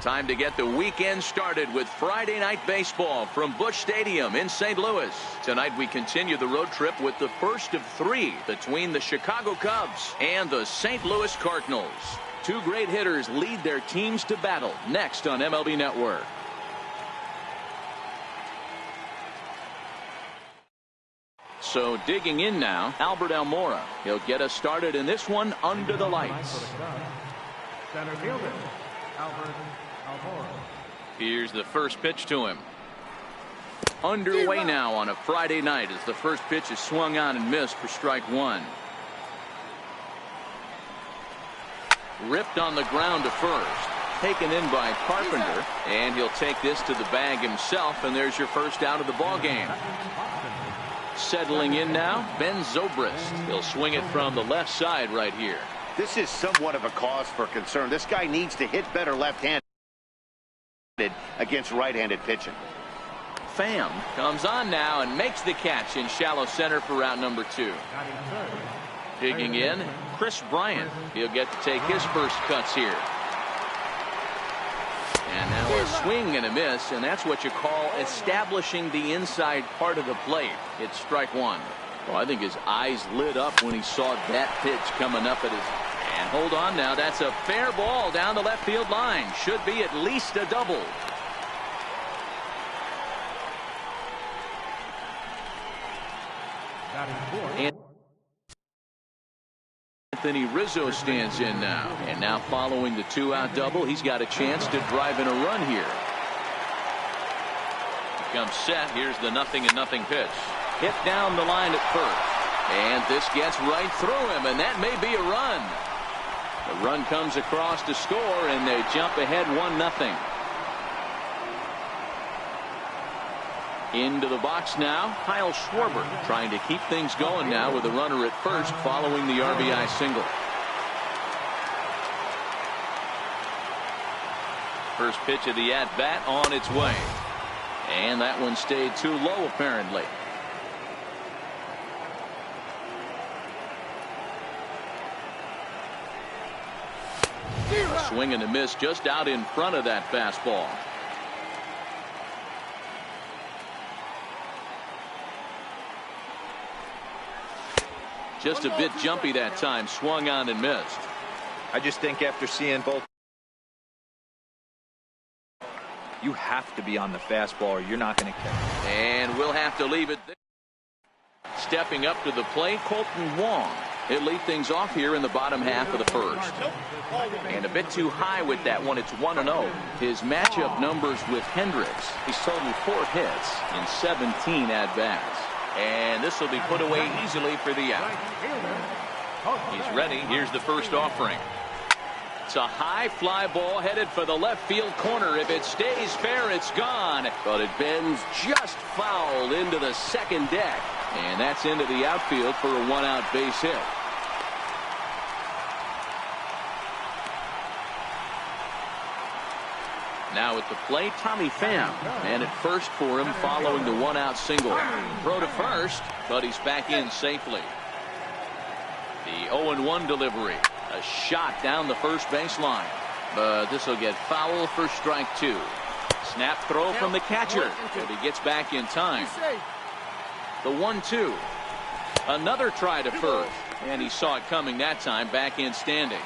S1: Time to get the weekend started with Friday Night Baseball from Busch Stadium in St. Louis. Tonight we continue the road trip with the first of 3 between the Chicago Cubs and the St. Louis Cardinals. 2 great hitters lead their teams to battle next on MLB Network. So digging in now, Albert Almora. He'll get us started in this one under the lights.
S3: Center fielder, Albert Almora.
S1: Here's the first pitch to him. Underway now on a Friday night as the first pitch is swung on and missed for strike 1. Ripped on the ground to first. Taken in by Carpenter, and he'll take this to the bag himself, and there's your first out of the ball game. Settling in now, Ben Zobrist. He'll swing it from the left side right here.
S4: This is somewhat of a cause for concern. This guy needs to hit better left-handed against right-handed pitching.
S1: Pham comes on now and makes the catch in shallow center for route number 2. Digging in, Chris Bryant. He'll get to take his first cuts here. And now a swing and a miss, and that's what you call establishing the inside part of the plate. It's strike 1. Well, I think his eyes lit up when he saw that pitch coming up at his... And hold on now, that's a fair ball down the left field line. Should be at least a double. And Anthony Rizzo stands in now. And now following the 2-out double, he's got a chance to drive in a run here. He comes set. Here's the 0-0 pitch. Hit down the line at first. And this gets right through him, and that may be a run. The run comes across to score, and they jump ahead 1-0. Into the box now, Kyle Schwarber trying to keep things going now with a runner at first following the RBI single. First pitch of the at-bat on its way. And that one stayed too low apparently. A swing and a miss just out in front of that fastball. Just a bit jumpy that time, swung on and missed.
S2: I just think after seeing both, you have to be on the fastball or you're not going to catch it.
S1: And we'll have to leave it there. Stepping up to the plate, Colton Wong. He'll lead things off here in the bottom half of the first. And a bit too high with that one. It's 1-0. His matchup numbers with Hendricks. He's totaled 4 hits in 17 at-bats. And this will be put away easily for the out. He's ready. Here's the first offering. It's a high fly ball headed for the left field corner. If it stays fair, it's gone. But it bends just foul into the second deck. And that's into the outfield for a 1-out base hit. Now at the plate, Tommy Pham. And at first for him following the 1-out single. Throw to first, but he's back in safely. The 0-1 delivery. A shot down the first baseline. But this will get foul for strike 2. Snap throw from the catcher. But he gets back in time. The 1-2. Another try to first. And he saw it coming that time, back in standing.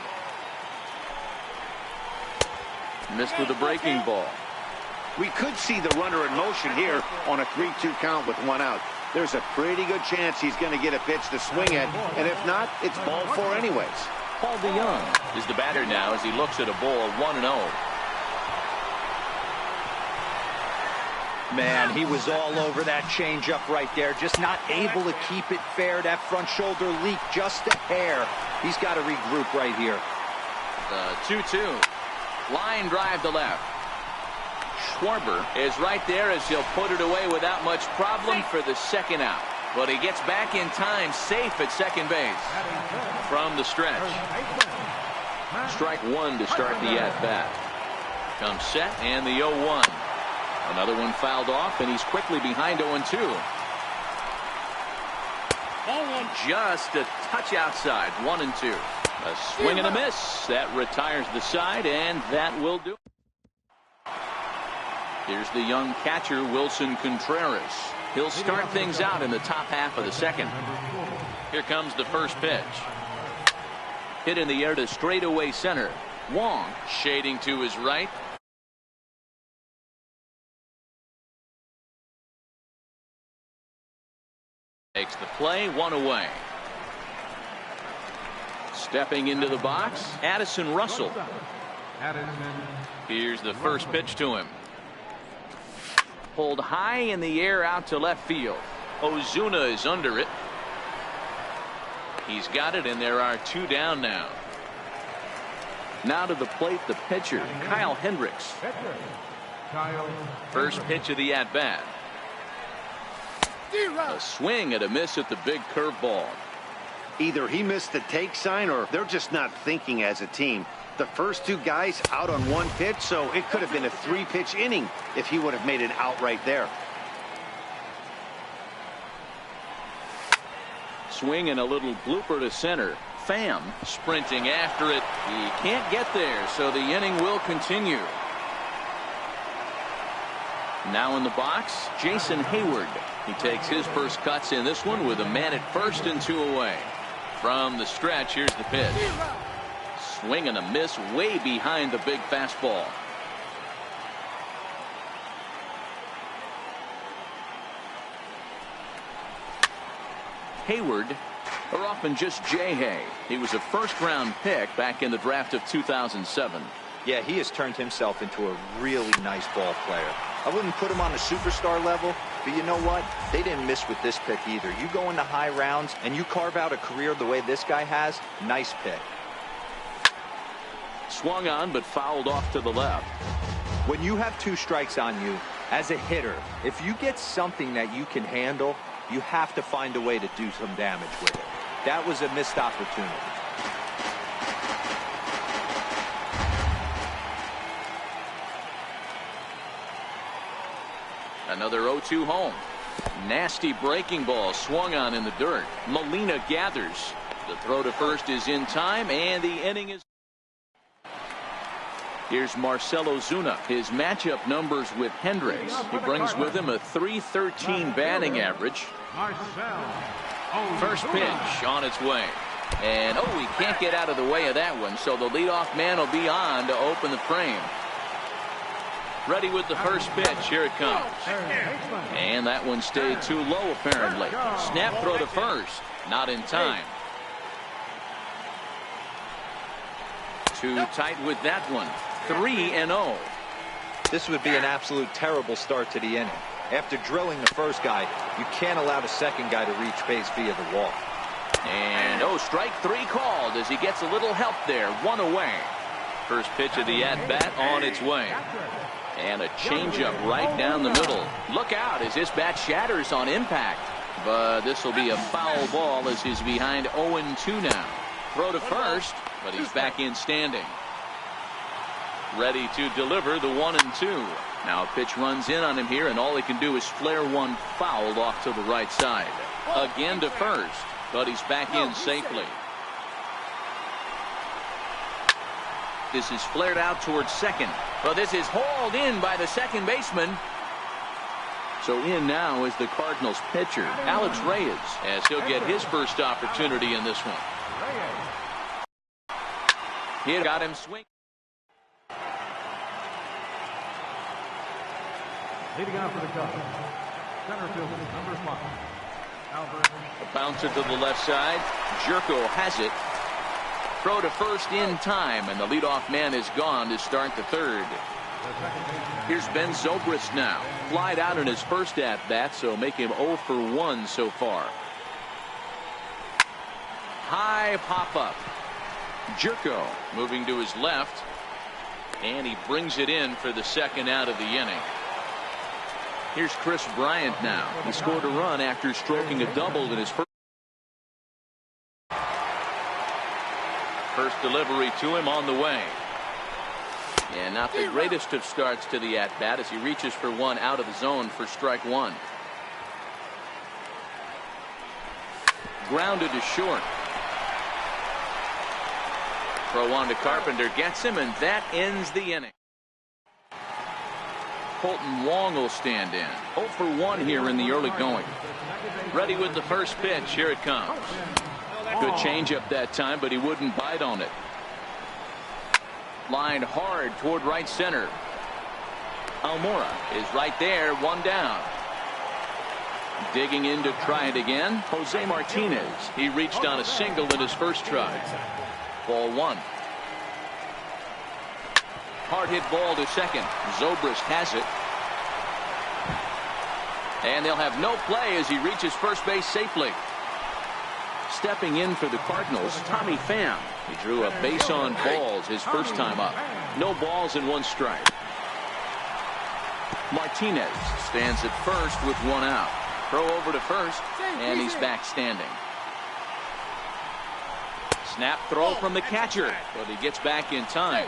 S1: Missed with a breaking ball.
S4: We could see the runner in motion here on a 3-2 count with 1 out. There's a pretty good chance he's going to get a pitch to swing at, and if not, it's ball 4 anyways.
S1: Paul DeJong is the batter now as he looks at a ball 1-0.
S2: Man, he was all over that changeup right there. Just not able to keep it fair. That front shoulder leak just a hair. He's got to regroup right here.
S1: The 2-2. Line drive to left. Schwarber is right there as he'll put it away without much problem for the second out. But he gets back in time, safe at second base. From the stretch. Strike 1 to start the at-bat. Comes set and the 0-1. Another one fouled off, and he's quickly behind 0-2. Just a touch outside, 1-2. A swing and a miss. That retires the side, and that will do. Here's the young catcher, Wilson Contreras. He'll start things out in the top half of the second. Here comes the first pitch. Hit in the air to straightaway center. Wong shading to his right. Takes the play, one away. Stepping into the box, Addison Russell. Here's the first pitch to him. Pulled high in the air out to left field. Ozuna is under it. He's got it, and there are two down now. Now to the plate, the pitcher, Kyle Hendricks. First pitch of the at-bat. A swing and a miss at the big curveball.
S4: Either he missed the take sign or they're just not thinking as a team. The first two guys out on one pitch, so it could have been a three-pitch inning if he would have made it out right there.
S1: Swing and a little blooper to center. Pham sprinting after it. He can't get there, so the inning will continue. Now in the box, Jason Hayward. He takes his first cuts in this one with a man at first and two away. From the stretch, here's the pitch. Swing and a miss way behind the big fastball. Hayward, or often just J-Hay. He was a first-round pick back in the draft of 2007.
S2: Yeah, he has turned himself into a really nice ball player. I wouldn't put him on the superstar level, but you know what? They didn't miss with this pick either. You go into high rounds and you carve out a career the way this guy has, nice pick.
S1: Swung on but fouled off to the left.
S2: When you have two strikes on you, as a hitter, if you get something that you can handle, you have to find a way to do some damage with it. That was a missed opportunity.
S1: Another 0-2 home. Nasty breaking ball swung on in the dirt. Molina gathers. The throw to first is in time, and the inning is. Here's Marcell Ozuna. His matchup numbers with Hendricks. He brings with him a .313 batting average. First pitch on its way. And he can't get out of the way of that one, so the leadoff man will be on to open the frame. Ready with the first pitch. Here it comes. And that one stayed too low, apparently. Snap throw to first. Not in time. Too tight with that one. 3-0.
S2: This would be an absolute terrible start to the inning. After drilling the first guy, you can't allow the second guy to reach base via the walk.
S1: And strike three called as he gets a little help there. One away. First pitch of the at-bat on its way. And a changeup right down the middle. Look out as this bat shatters on impact. But this will be a foul ball as he's behind 0-2 now. Throw to first, but he's back in standing. Ready to deliver the 1-2. Now a pitch runs in on him here, and all he can do is flare one fouled off to the right side. Again to first, but he's back in safely. This is flared out towards second. But this is hauled in by the second baseman. So in now is the Cardinals pitcher, Alex Reyes, as he'll get his first opportunity in this one. He got him swing.
S3: Leading off for the Cubs, center fielder number 5, Albert.
S1: A bouncer to the left side. Jerko has it. Throw to first in time, and the leadoff man is gone to start the third. Here's Ben Zobrist now. Flied out in his first at-bat, so make him 0 for 1 so far. High pop-up. Jerko moving to his left, and he brings it in for the second out of the inning. Here's Chris Bryant now. He scored a run after stroking a double in his first delivery to him on the way. And not the greatest of starts to the at-bat as he reaches for one out of the zone for strike one. Grounded to short. Throw on to Carpenter, gets him, and that ends the inning. Colton Wong will stand in. 0 for 1 here in the early going. Ready with the first pitch. Here it comes. Good changeup that time, but he wouldn't bite on it. Lined hard toward right center. Almora is right there, 1 down. Digging in to try it again, Jose Martinez. He reached on a single in his first try. Ball 1. Hard hit ball to second. Zobrist has it. And they'll have no play as he reaches first base safely. Stepping in for the Cardinals, Tommy Pham. He drew a base on balls his first time up. No balls and 1 strike. Martinez stands at first with 1 out. Throw over to first, and he's back standing. Snap throw from the catcher, but he gets back in time.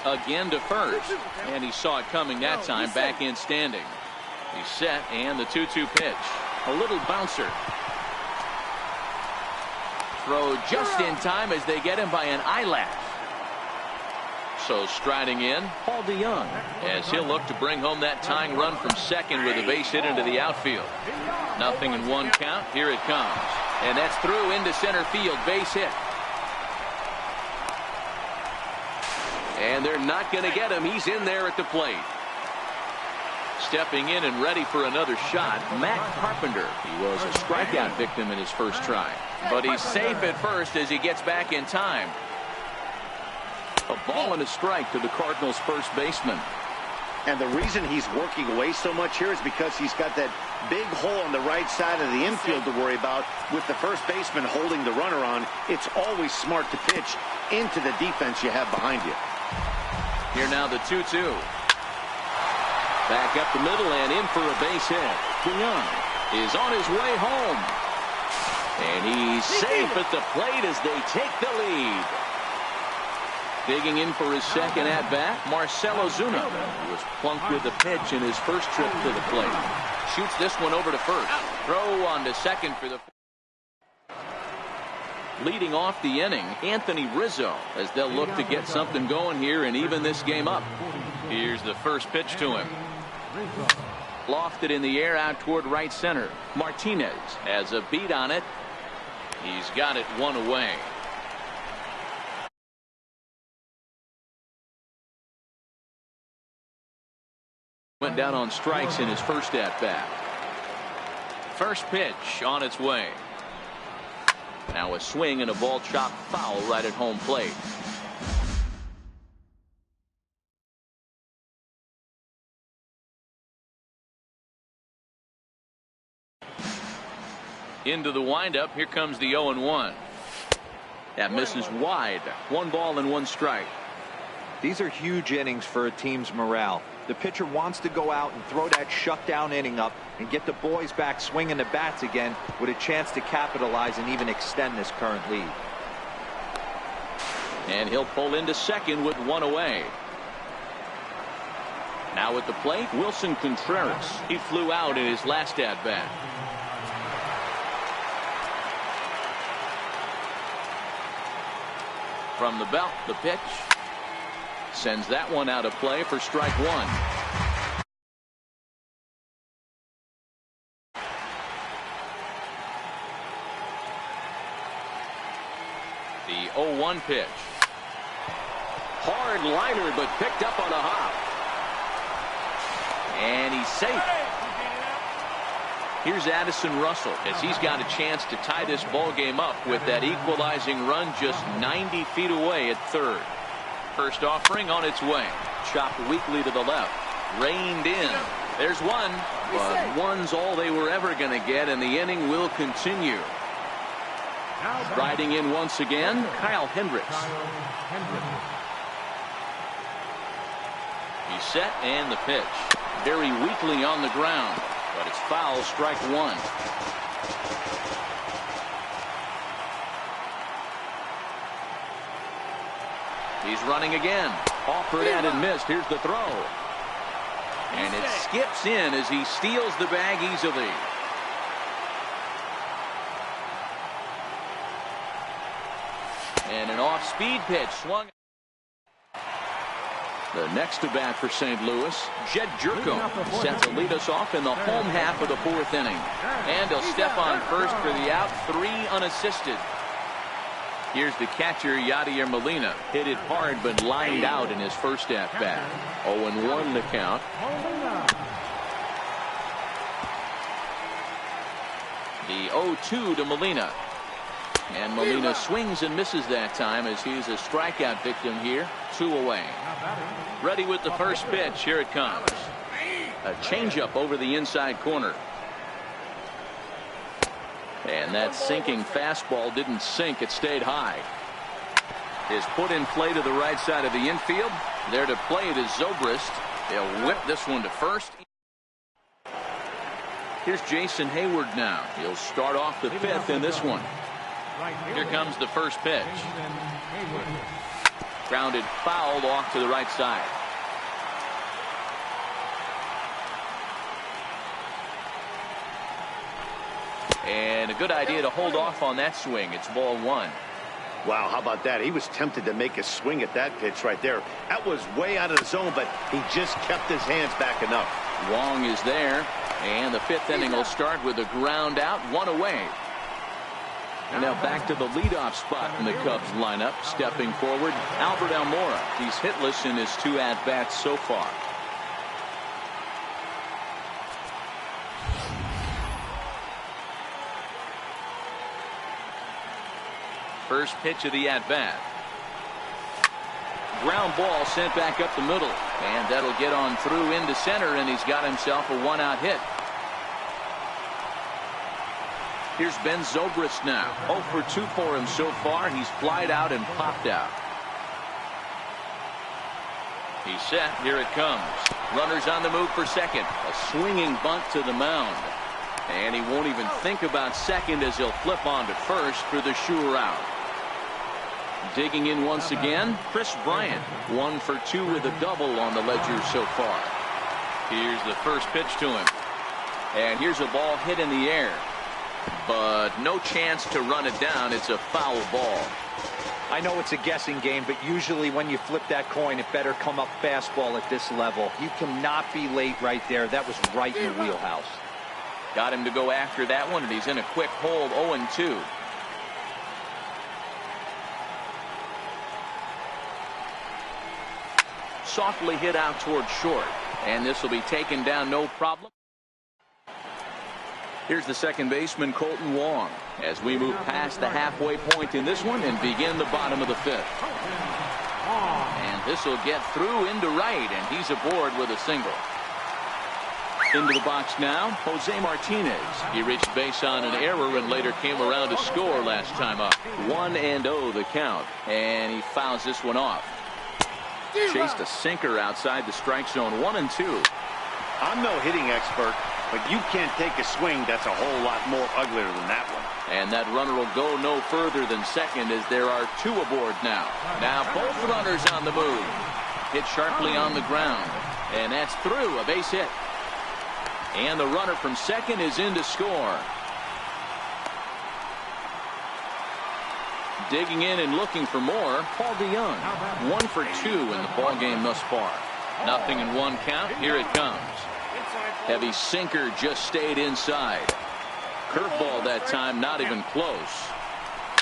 S1: Again to first, and he saw it coming that time, back in standing. He's set, and the 2-2 pitch. A little bouncer. Throw just in time as they get him by an eyelash. So striding in, Paul DeJong, as he'll look to bring home that tying run from second with a base hit into the outfield. Nothing in 1 count. Here it comes. And that's through into center field. Base hit. And they're not going to get him. He's in there at the plate. Stepping in and ready for another shot, Matt Carpenter. He was a strikeout victim in his first try. But he's safe at first as he gets back in time. A ball and a strike to the Cardinals' first baseman.
S4: And the reason he's working away so much here is because he's got that big hole on the right side of the infield to worry about. With the first baseman holding the runner on, it's always smart to pitch into the defense you have behind you.
S1: Here now the 2-2. Back up the middle and in for a base hit. DeJong is on his way home. And he's safe at the plate as they take the lead. Digging in for his second at-bat, Marcell Ozuna, who was plunked with a pitch in his first trip to the plate. Shoots this one over to first. Throw on to second for the... Leading off the inning, Anthony Rizzo, as they'll look to get something going here and even this game up. Here's the first pitch to him. Lofted in the air out toward right center. Martinez has a beat on it. He's got it 1 away. Went down on strikes in his first at-bat. First pitch on its way. Now a swing and a ball chopped foul right at home plate. Into the windup. Here comes the 0-1. That misses wide. 1 ball and 1 strike.
S2: These are huge innings for a team's morale. The pitcher wants to go out and throw that shutdown inning up and get the boys back swinging the bats again with a chance to capitalize and even extend this current lead.
S1: And he'll pull into second with 1 away. Now at the plate, Wilson Contreras. He flew out in his last at-bat. From the belt, the pitch. Sends that one out of play for strike 1. The 0-1 pitch. Hard liner, but picked up on a hop. And he's safe. Here's Addison Russell as he's got a chance to tie this ball game up with that equalizing run just 90 feet away at third. First offering on its way. Chopped weakly to the left. Reined in. There's one. But one's all they were ever going to get, and the inning will continue. Riding in once again, Kyle Hendricks. He's set and the pitch. Very weakly on the ground, but it's foul, strike 1. He's running again. Offered at and missed. Here's the throw. And it skips in as he steals the bag easily. And an off-speed pitch swung. The next to bat for St. Louis, Jed Jerko set to lead us off in the home half of the 4th inning. And he'll step on first for the out, 3 unassisted. Here's the catcher, Yadier Molina. Hit it hard, but lined out in his first at-bat. 0-1 the count. The 0-2 to Molina. And Molina swings and misses that time as he's a strikeout victim here. 2 away. Ready with the first pitch. Here it comes. A changeup over the inside corner. And that sinking fastball didn't sink. It stayed high. Is put in play to the right side of the infield. There to play it is Zobrist. He'll whip this one to first. Here's Jason Hayward now. He'll start off the 5th in this one. Here comes the first pitch. Grounded foul off to the right side. And a good idea to hold off on that swing. It's ball 1.
S4: Wow, how about that? He was tempted to make a swing at that pitch right there. That was way out of the zone, but he just kept his hands back enough.
S1: Wong is there, and the 5th inning will start with a ground out, 1 away. And now back to the leadoff spot in the Cubs lineup. Stepping forward, Albert Almora. He's hitless in his 2 at-bats so far. First pitch of the at-bat. Ground ball sent back up the middle. And that'll get on through into center, and he's got himself a 1-out hit. Here's Ben Zobrist now. 0 for 2 for him so far. He's flied out and popped out. He's set. Here it comes. Runners on the move for second. A swinging bunt to the mound. And he won't even think about second as he'll flip on to first for the sure out. Digging in once again, Chris Bryant. 1 for 2 with a double on the ledger so far. Here's the first pitch to him. And here's a ball hit in the air. But no chance to run it down. It's a foul ball.
S2: I know it's a guessing game, but usually when you flip that coin, it better come up fastball at this level. You cannot be late right there. That was right in the wheelhouse.
S1: Got him to go after that one, and he's in a quick hold. 0-2. Softly hit out toward short, and this will be taken down no problem. Here's the second baseman, Colton Wong, as we move past the halfway point in this one and begin the bottom of the 5th. And this will get through into right, and he's aboard with a single. Into the box now, Jose Martinez. He reached base on an error and later came around to score last time up. 1-0 the count, and he fouls this one off. Chased a sinker outside the strike zone. 1-2.
S4: I'm no hitting expert, but you can't take a swing that's a whole lot more uglier than that one.
S1: And that runner will go no further than second as there are 2 aboard now. Now both runners on the move. Hit sharply on the ground. And that's through. A base hit. And the runner from second is in to score. Digging in and looking for more, Paul DeYoung. 1 for 2 in the ballgame thus far. 0-1 count. Here it comes. Heavy sinker just stayed inside. Curveball that time, not even close.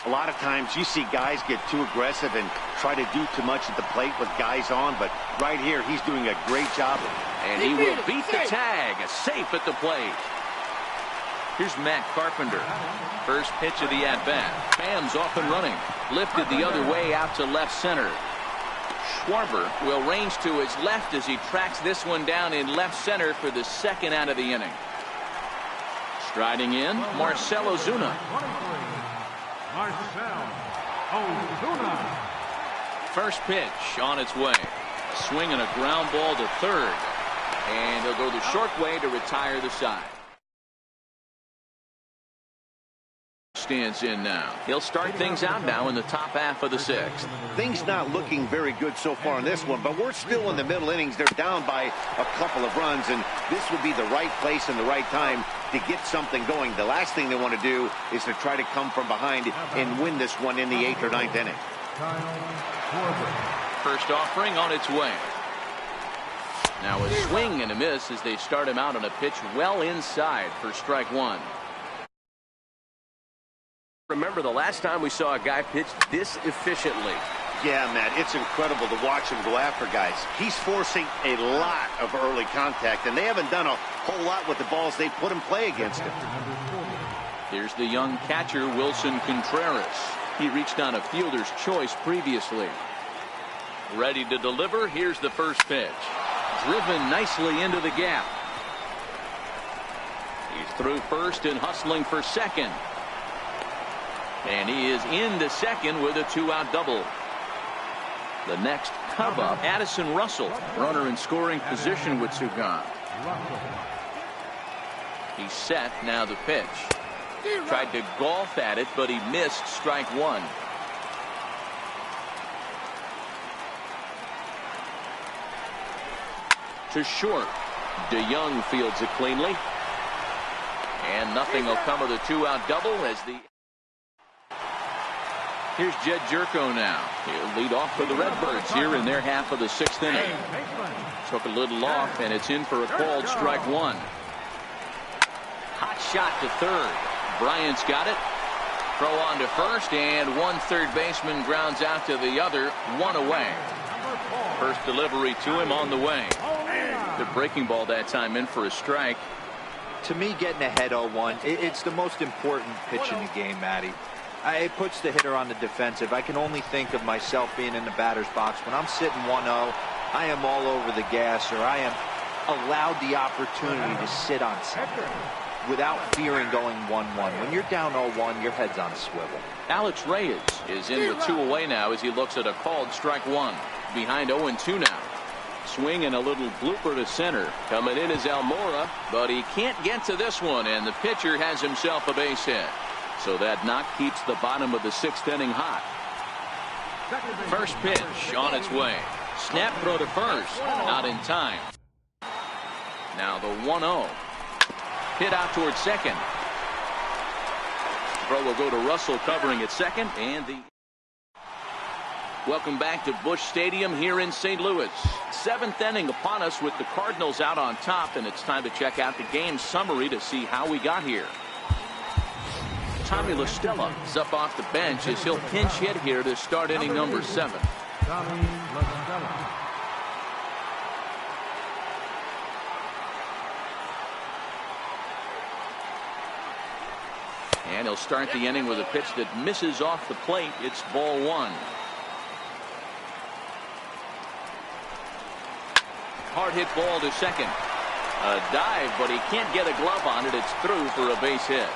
S4: A lot of times you see guys get too aggressive and try to do too much at the plate with guys on, but right here he's doing a great job.
S1: And he will beat the tag. Safe at the plate. Here's Matt Carpenter. First pitch of the at-bat. Bam's off and running. Lifted the other way out to left center. Schwarber will range to his left as he tracks this one down in left center for the second out of the inning. Striding in, Marcell Ozuna.
S3: Marcell Ozuna.
S1: First pitch on its way. A swing and a ground ball to third. And he'll go the short way to retire the side. Stands in now. He'll start things out now in the top half of the 6th.
S4: Things not looking very good so far in this one, but we're still in the middle innings. They're down by a couple of runs, and this would be the right place and the right time to get something going. The last thing they want to do is to try to come from behind and win this one in the 8th or 9th inning.
S1: First offering on its way. Now a swing and a miss as they start him out on a pitch well inside for strike one.
S6: Remember the last time we saw a guy pitch this efficiently.
S4: Yeah, Matt, it's incredible to watch him go after guys. He's forcing a lot of early contact, and they haven't done a whole lot with the balls they put in play against him.
S1: Here's the young catcher, Wilson Contreras. He reached on a fielder's choice previously. Ready to deliver. Here's the first pitch. Driven nicely into the gap. He's through first and hustling for second. And he is into second with a two-out double. The next Cub up, Addison Russell, runner in scoring position with Sugan. He's set, now the pitch. Tried to golf at it, but he missed strike one. To short. DeYoung fields it cleanly. And nothing will come of the two-out double as the... Here's Jed Jerko now. He'll lead off for the Redbirds here in their half of the sixth inning. Took a little off, and it's in for a called strike one. Hot shot to third. Bryant's got it. Throw on to first, and one third baseman grounds out to the other, one away. First delivery to him on the way. The breaking ball that time in for a strike.
S2: To me, getting ahead 0-1, it's the most important pitch in the game, Matty. It puts the hitter on the defensive. I can only think of myself being in the batter's box. When I'm sitting 1-0, I am all over the gas, or I am allowed the opportunity to sit on something without fearing going 1-1. When you're down 0-1, your head's on a swivel.
S1: Alex Reyes is in with two away now as he looks at a called strike one. Behind 0-2 now. Swing and a little blooper to center. Coming in is Almora, but he can't get to this one, and the pitcher has himself a base hit. So that knock keeps the bottom of the sixth inning hot. First pitch on its way. Snap throw to first. Not in time. Now the 1-0. Hit out towards second. Throw will go to Russell covering at second. And the... Welcome back to Busch Stadium here in St. Louis. Seventh inning upon us with the Cardinals out on top, and it's time to check out the game summary to see how we got here. Tommy La Stella is up off the bench as he'll pinch hit here to start inning number 7.
S3: Tommy La Stella.
S1: And he'll start the inning with a pitch that misses off the plate. It's ball one. Hard hit ball to second. A dive, but he can't get a glove on it. It's through for a base hit.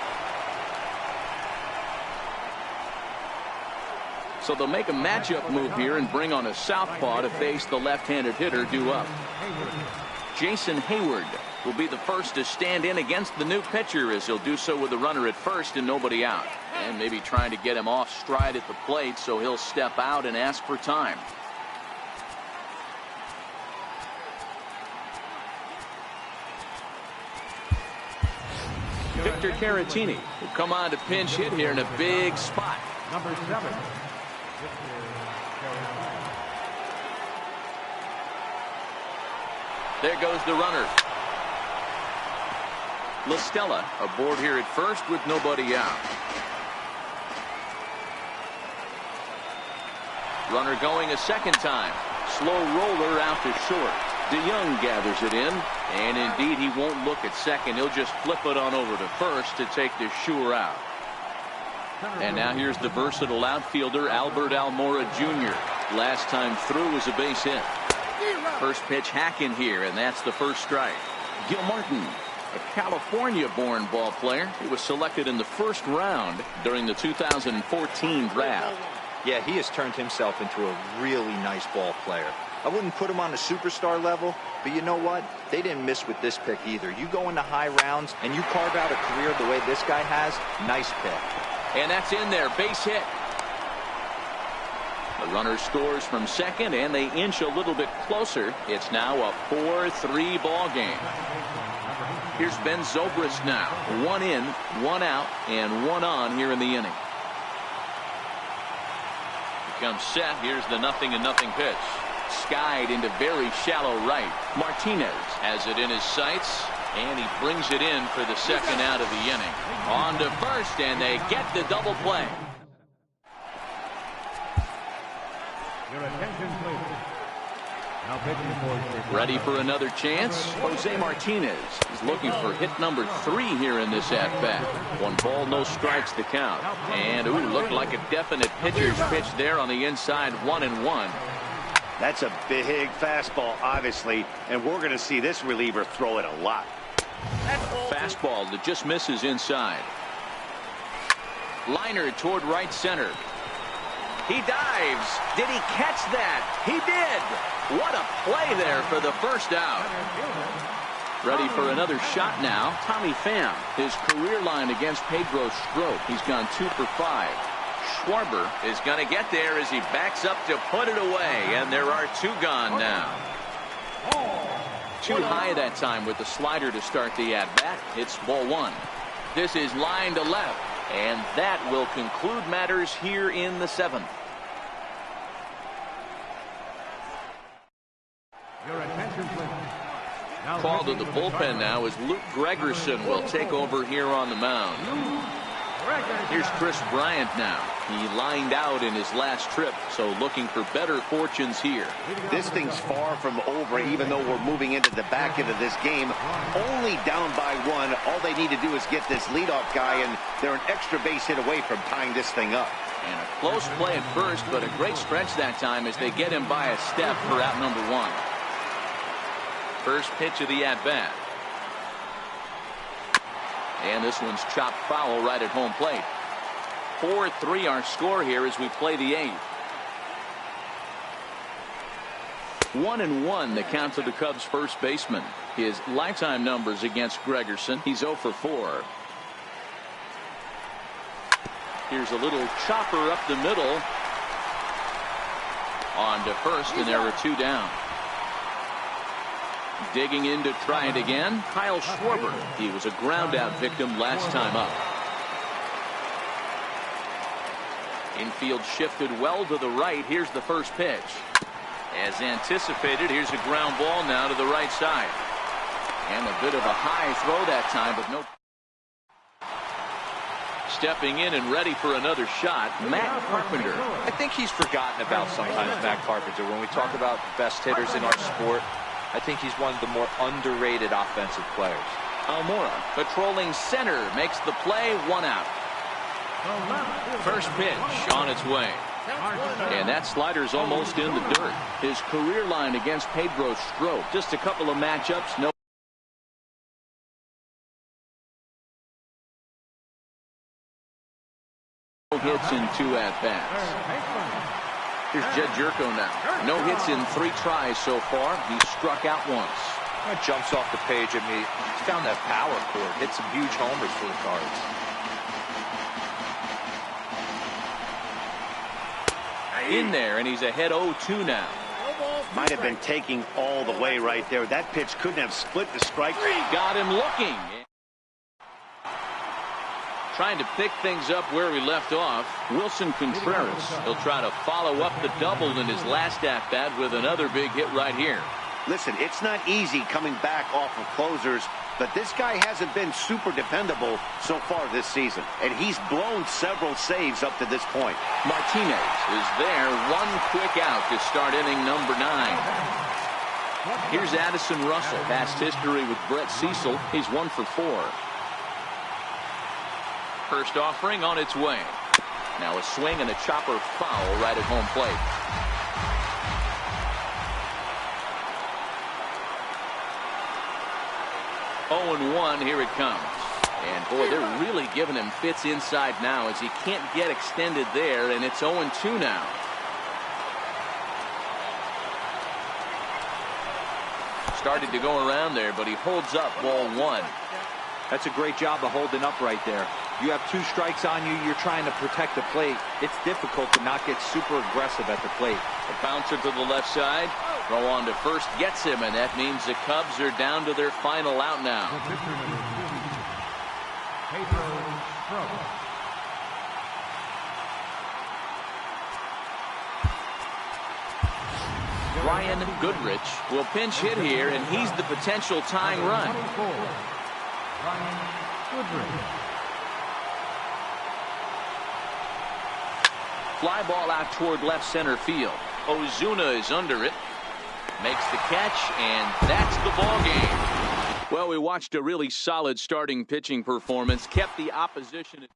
S1: So they'll make a matchup move here and bring on a southpaw to face the left-handed hitter due up. Jason Hayward will be the first to stand in against the new pitcher, as he'll do so with a runner at first and nobody out. And maybe trying to get him off stride at the plate, so he'll step out and ask for time. Victor Caratini will come on to pinch hit here in a big spot.
S3: Number 7.
S1: There goes the runner. La Stella aboard here at first with nobody out. Runner going a second time. Slow roller out to short. DeYoung gathers it in, and indeed he won't look at second. He'll just flip it on over to first to take the sure out. And now here's the versatile outfielder Albert Almora Jr. Last time through was a base hit. First pitch hack in here, and that's the first strike. Gil Martin, a California-born ball player. He was selected in the first round during the 2014 draft.
S2: Yeah, he has turned himself into a really nice ball player. I wouldn't put him on the superstar level, but you know what? They didn't miss with this pick either. You go into high rounds and you carve out a career the way this guy has, nice pick.
S1: And that's in there, base hit. The runner scores from second, and they inch a little bit closer. It's now a 4-3 ball game. Here's Ben Zobrist now. 1 in, 1 out, and 1 on here in the inning. He comes set. Here's the 0-0 pitch. skied into very shallow right. Martinez has it in his sights, and he brings it in for the second out of the inning. On to first, and they get the double play.
S3: Your attention, please. Now pitching for
S1: Ready for another chance? Jose Martinez is looking for hit number 3 here in this at-bat. 1 ball, no strikes to count. And, ooh, looked like a definite pitcher's pitch there on the inside, 1-1.
S4: That's a big fastball, obviously, and we're going to see this reliever throw it a lot.
S1: Fastball that just misses inside. Liner toward right center. He dives. Did he catch that? He did. What a play there for the first out. Ready for another shot now. Tommy Pham. His career line against Pedro Strop. He's gone 2 for 5. Schwarber is going to get there as he backs up to put it away. And there are 2 gone now. Too high that time with the slider to start the at-bat. It's ball 1. This is line to left. And that will conclude matters here in the 7th.
S3: Your attention, please. Now
S1: Called to
S3: pitching
S1: the
S3: for
S1: bullpen now as Luke Gregerson will take over here on the mound. Here's Chris Bryant now. He lined out in his last trip, so looking for better fortunes here.
S4: This thing's far from over, even though we're moving into the back end of this game. Only down by 1. All they need to do is get this leadoff guy, and they're an extra base hit away from tying this thing up.
S1: And a close play at first, but a great stretch that time as they get him by a step for out number 1. First pitch of the at-bat. And this one's chopped foul right at home plate. 4-3 our score here as we play the 8th. 1-1 the count to the Cubs first baseman. His lifetime numbers against Gregerson. He's 0 for 4. Here's a little chopper up the middle. On to first, and there are 2 down. Digging in to try it again, Kyle Schwarber. He was a ground-out victim last time up. Infield shifted well to the right. Here's the first pitch. As anticipated, here's a ground ball now to the right side. And a bit of a high throw that time, but no. Stepping in and ready for another shot, Matt Carpenter.
S2: I think he's forgotten about sometimes, Matt Carpenter. When we talk about best hitters in our sport, I think he's one of the more underrated offensive players.
S1: Almora patrolling center makes the play, 1 out. First pitch on its way. And that slider's almost in the dirt. His career line against Pedro Strop. Just a couple of matchups. No hits in 2 at-bats. Here's Jed Jerko now. No hits in 3 tries so far. He struck out once.
S2: It jumps off the page at me. He's found that power chord. Hit some huge homers for the Cards.
S1: In there, and he's ahead 0-2 now.
S4: Might have been taking all the way right there. That pitch couldn't have split the strike.
S1: Got him looking. Trying to pick things up where we left off. Wilson Contreras. He'll try to follow up the double in his last at-bat with another big hit right here.
S4: Listen, it's not easy coming back off of closers, but this guy hasn't been super dependable so far this season, and he's blown several saves up to this point.
S1: Martinez is there. 1 quick out to start inning number 9. Here's Addison Russell. Past history with Brett Cecil. He's 1 for 4. First offering on its way. Now a swing and a chopper foul right at home plate. Oh, 1, here it comes. And boy, they're really giving him fits inside now as he can't get extended there, and it's 0-2 now. Started to go around there, but he holds up ball 1.
S2: That's a great job of holding up right there. You have 2 strikes on you. You're trying to protect the plate. It's difficult to not get super aggressive at the plate.
S1: A bouncer to the left side. Throw on to first gets him, and that means the Cubs are down to their final out now.
S3: Pedro Strop.
S1: Ryan Goodrich will pinch hit here, and he's the potential tying run.
S3: Ryan Goodrich.
S1: Fly ball out toward left center field. Ozuna is under it. Makes the catch, and that's the ball game. Well, we watched a really solid starting pitching performance, kept the opposition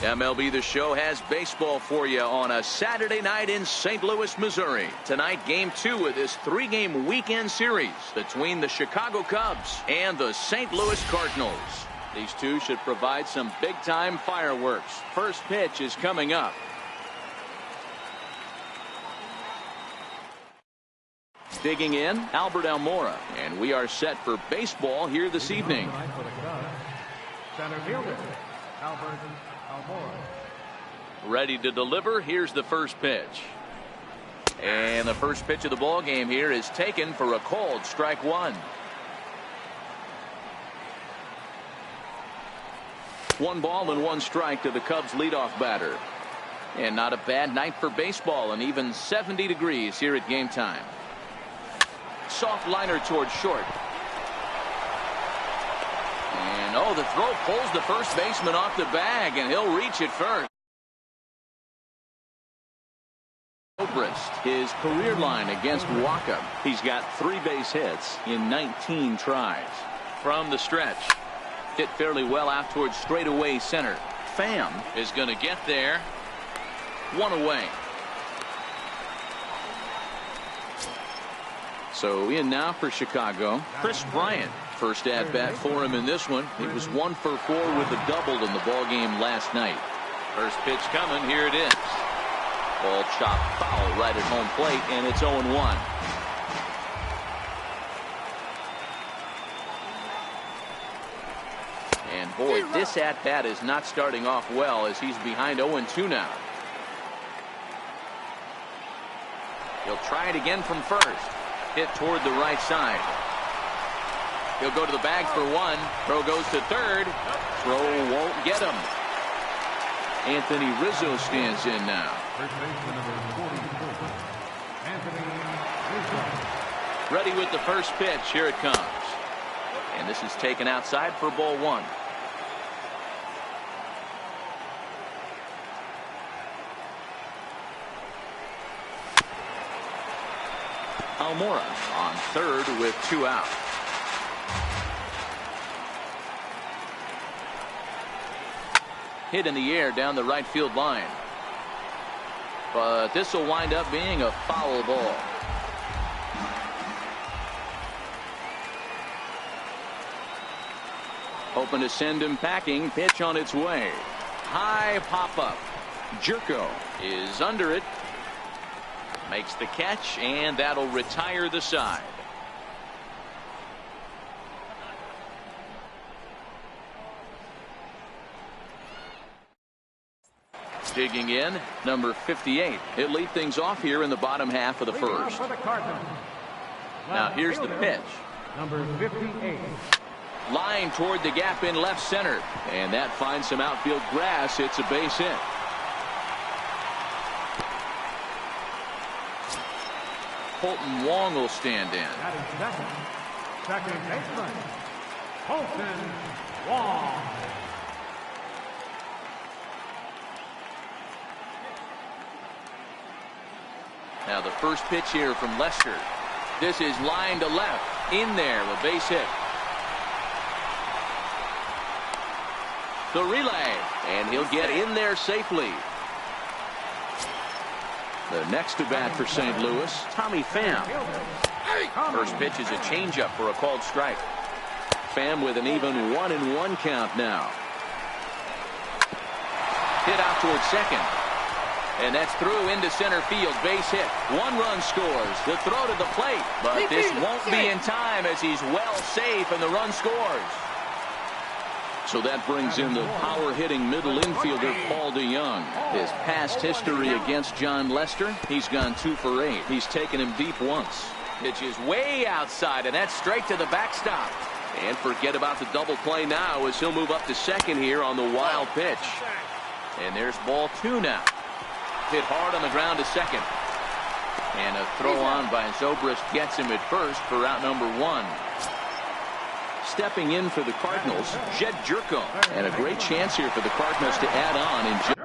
S1: MLB The Show has baseball for you on a Saturday night in St. Louis, Missouri. Tonight, Game 2 of this 3-game weekend series between the Chicago Cubs and the St. Louis Cardinals. These two should provide some big-time fireworks. First pitch is coming up. Digging in, Albert Almora. And we are set for baseball here this evening.
S3: Center fielder, Albert Almora.
S1: Ready to deliver. Here's the first pitch. And the first pitch of the ball game here is taken for a called strike one. 1 ball and 1 strike to the Cubs leadoff batter. And not a bad night for baseball, and even 70 degrees here at game time. Soft liner towards short. And the throw pulls the first baseman off the bag, and he'll reach it first. Zobrist, his career line against Waka. He's got 3 base hits in 19 tries. From the stretch, hit fairly well out towards straightaway center. Pham is going to get there. 1 away. So in now for Chicago, Chris Bryant. First at bat for him in this one. He was 1 for 4 with a double in the ball game last night. First pitch coming. Here it is. Ball chopped foul right at home plate, and it's 0-1. And boy, this at bat is not starting off well as he's behind 0-2 now. He'll try it again from first. Hit toward the right side. He'll go to the bag for 1. Throw goes to third. Throw won't get him. Anthony Rizzo stands in now.
S3: First baseman number 44, Anthony Rizzo.
S1: Ready with the first pitch. Here it comes. And this is taken outside for ball 1. Almora on third with 2 out. Hit in the air down the right field line. But this will wind up being a foul ball. Hoping to send him packing. Pitch on its way. High pop-up. Jerko is under it. Makes the catch, and that'll retire the side. Digging in, number 58. He'll lead things off here in the bottom half of the first. Now here's the pitch.
S3: Number 58.
S1: Line toward the gap in left center. And that finds some outfield grass. It's a base hit. Colton Wong will stand in.
S3: Second baseman, Colton Wong.
S1: Now the first pitch here from Lester. This is line to left. In there, a base hit. The relay. And he'll get in there safely. The next to bat for St. Louis, Tommy Pham. First pitch is a changeup for a called strike. Pham with an even 1-1 count now. Hit out towards second. And that's through into center field. Base hit. 1 run scores. The throw to the plate. But this won't be in time as he's well safe and the run scores. So that brings in the power-hitting middle infielder Paul DeJong. His past history against John Lester, he's gone 2 for 8. He's taken him deep once. Pitch is way outside, and that's straight to the backstop. And forget about the double play now as he'll move up to second here on the wild pitch. And there's ball 2 now. Hit hard on the ground to second. And a throw on by Zobrist gets him at first for out number 1. Stepping in for the Cardinals, Jed Jerko. And a great chance here for the Cardinals to add on in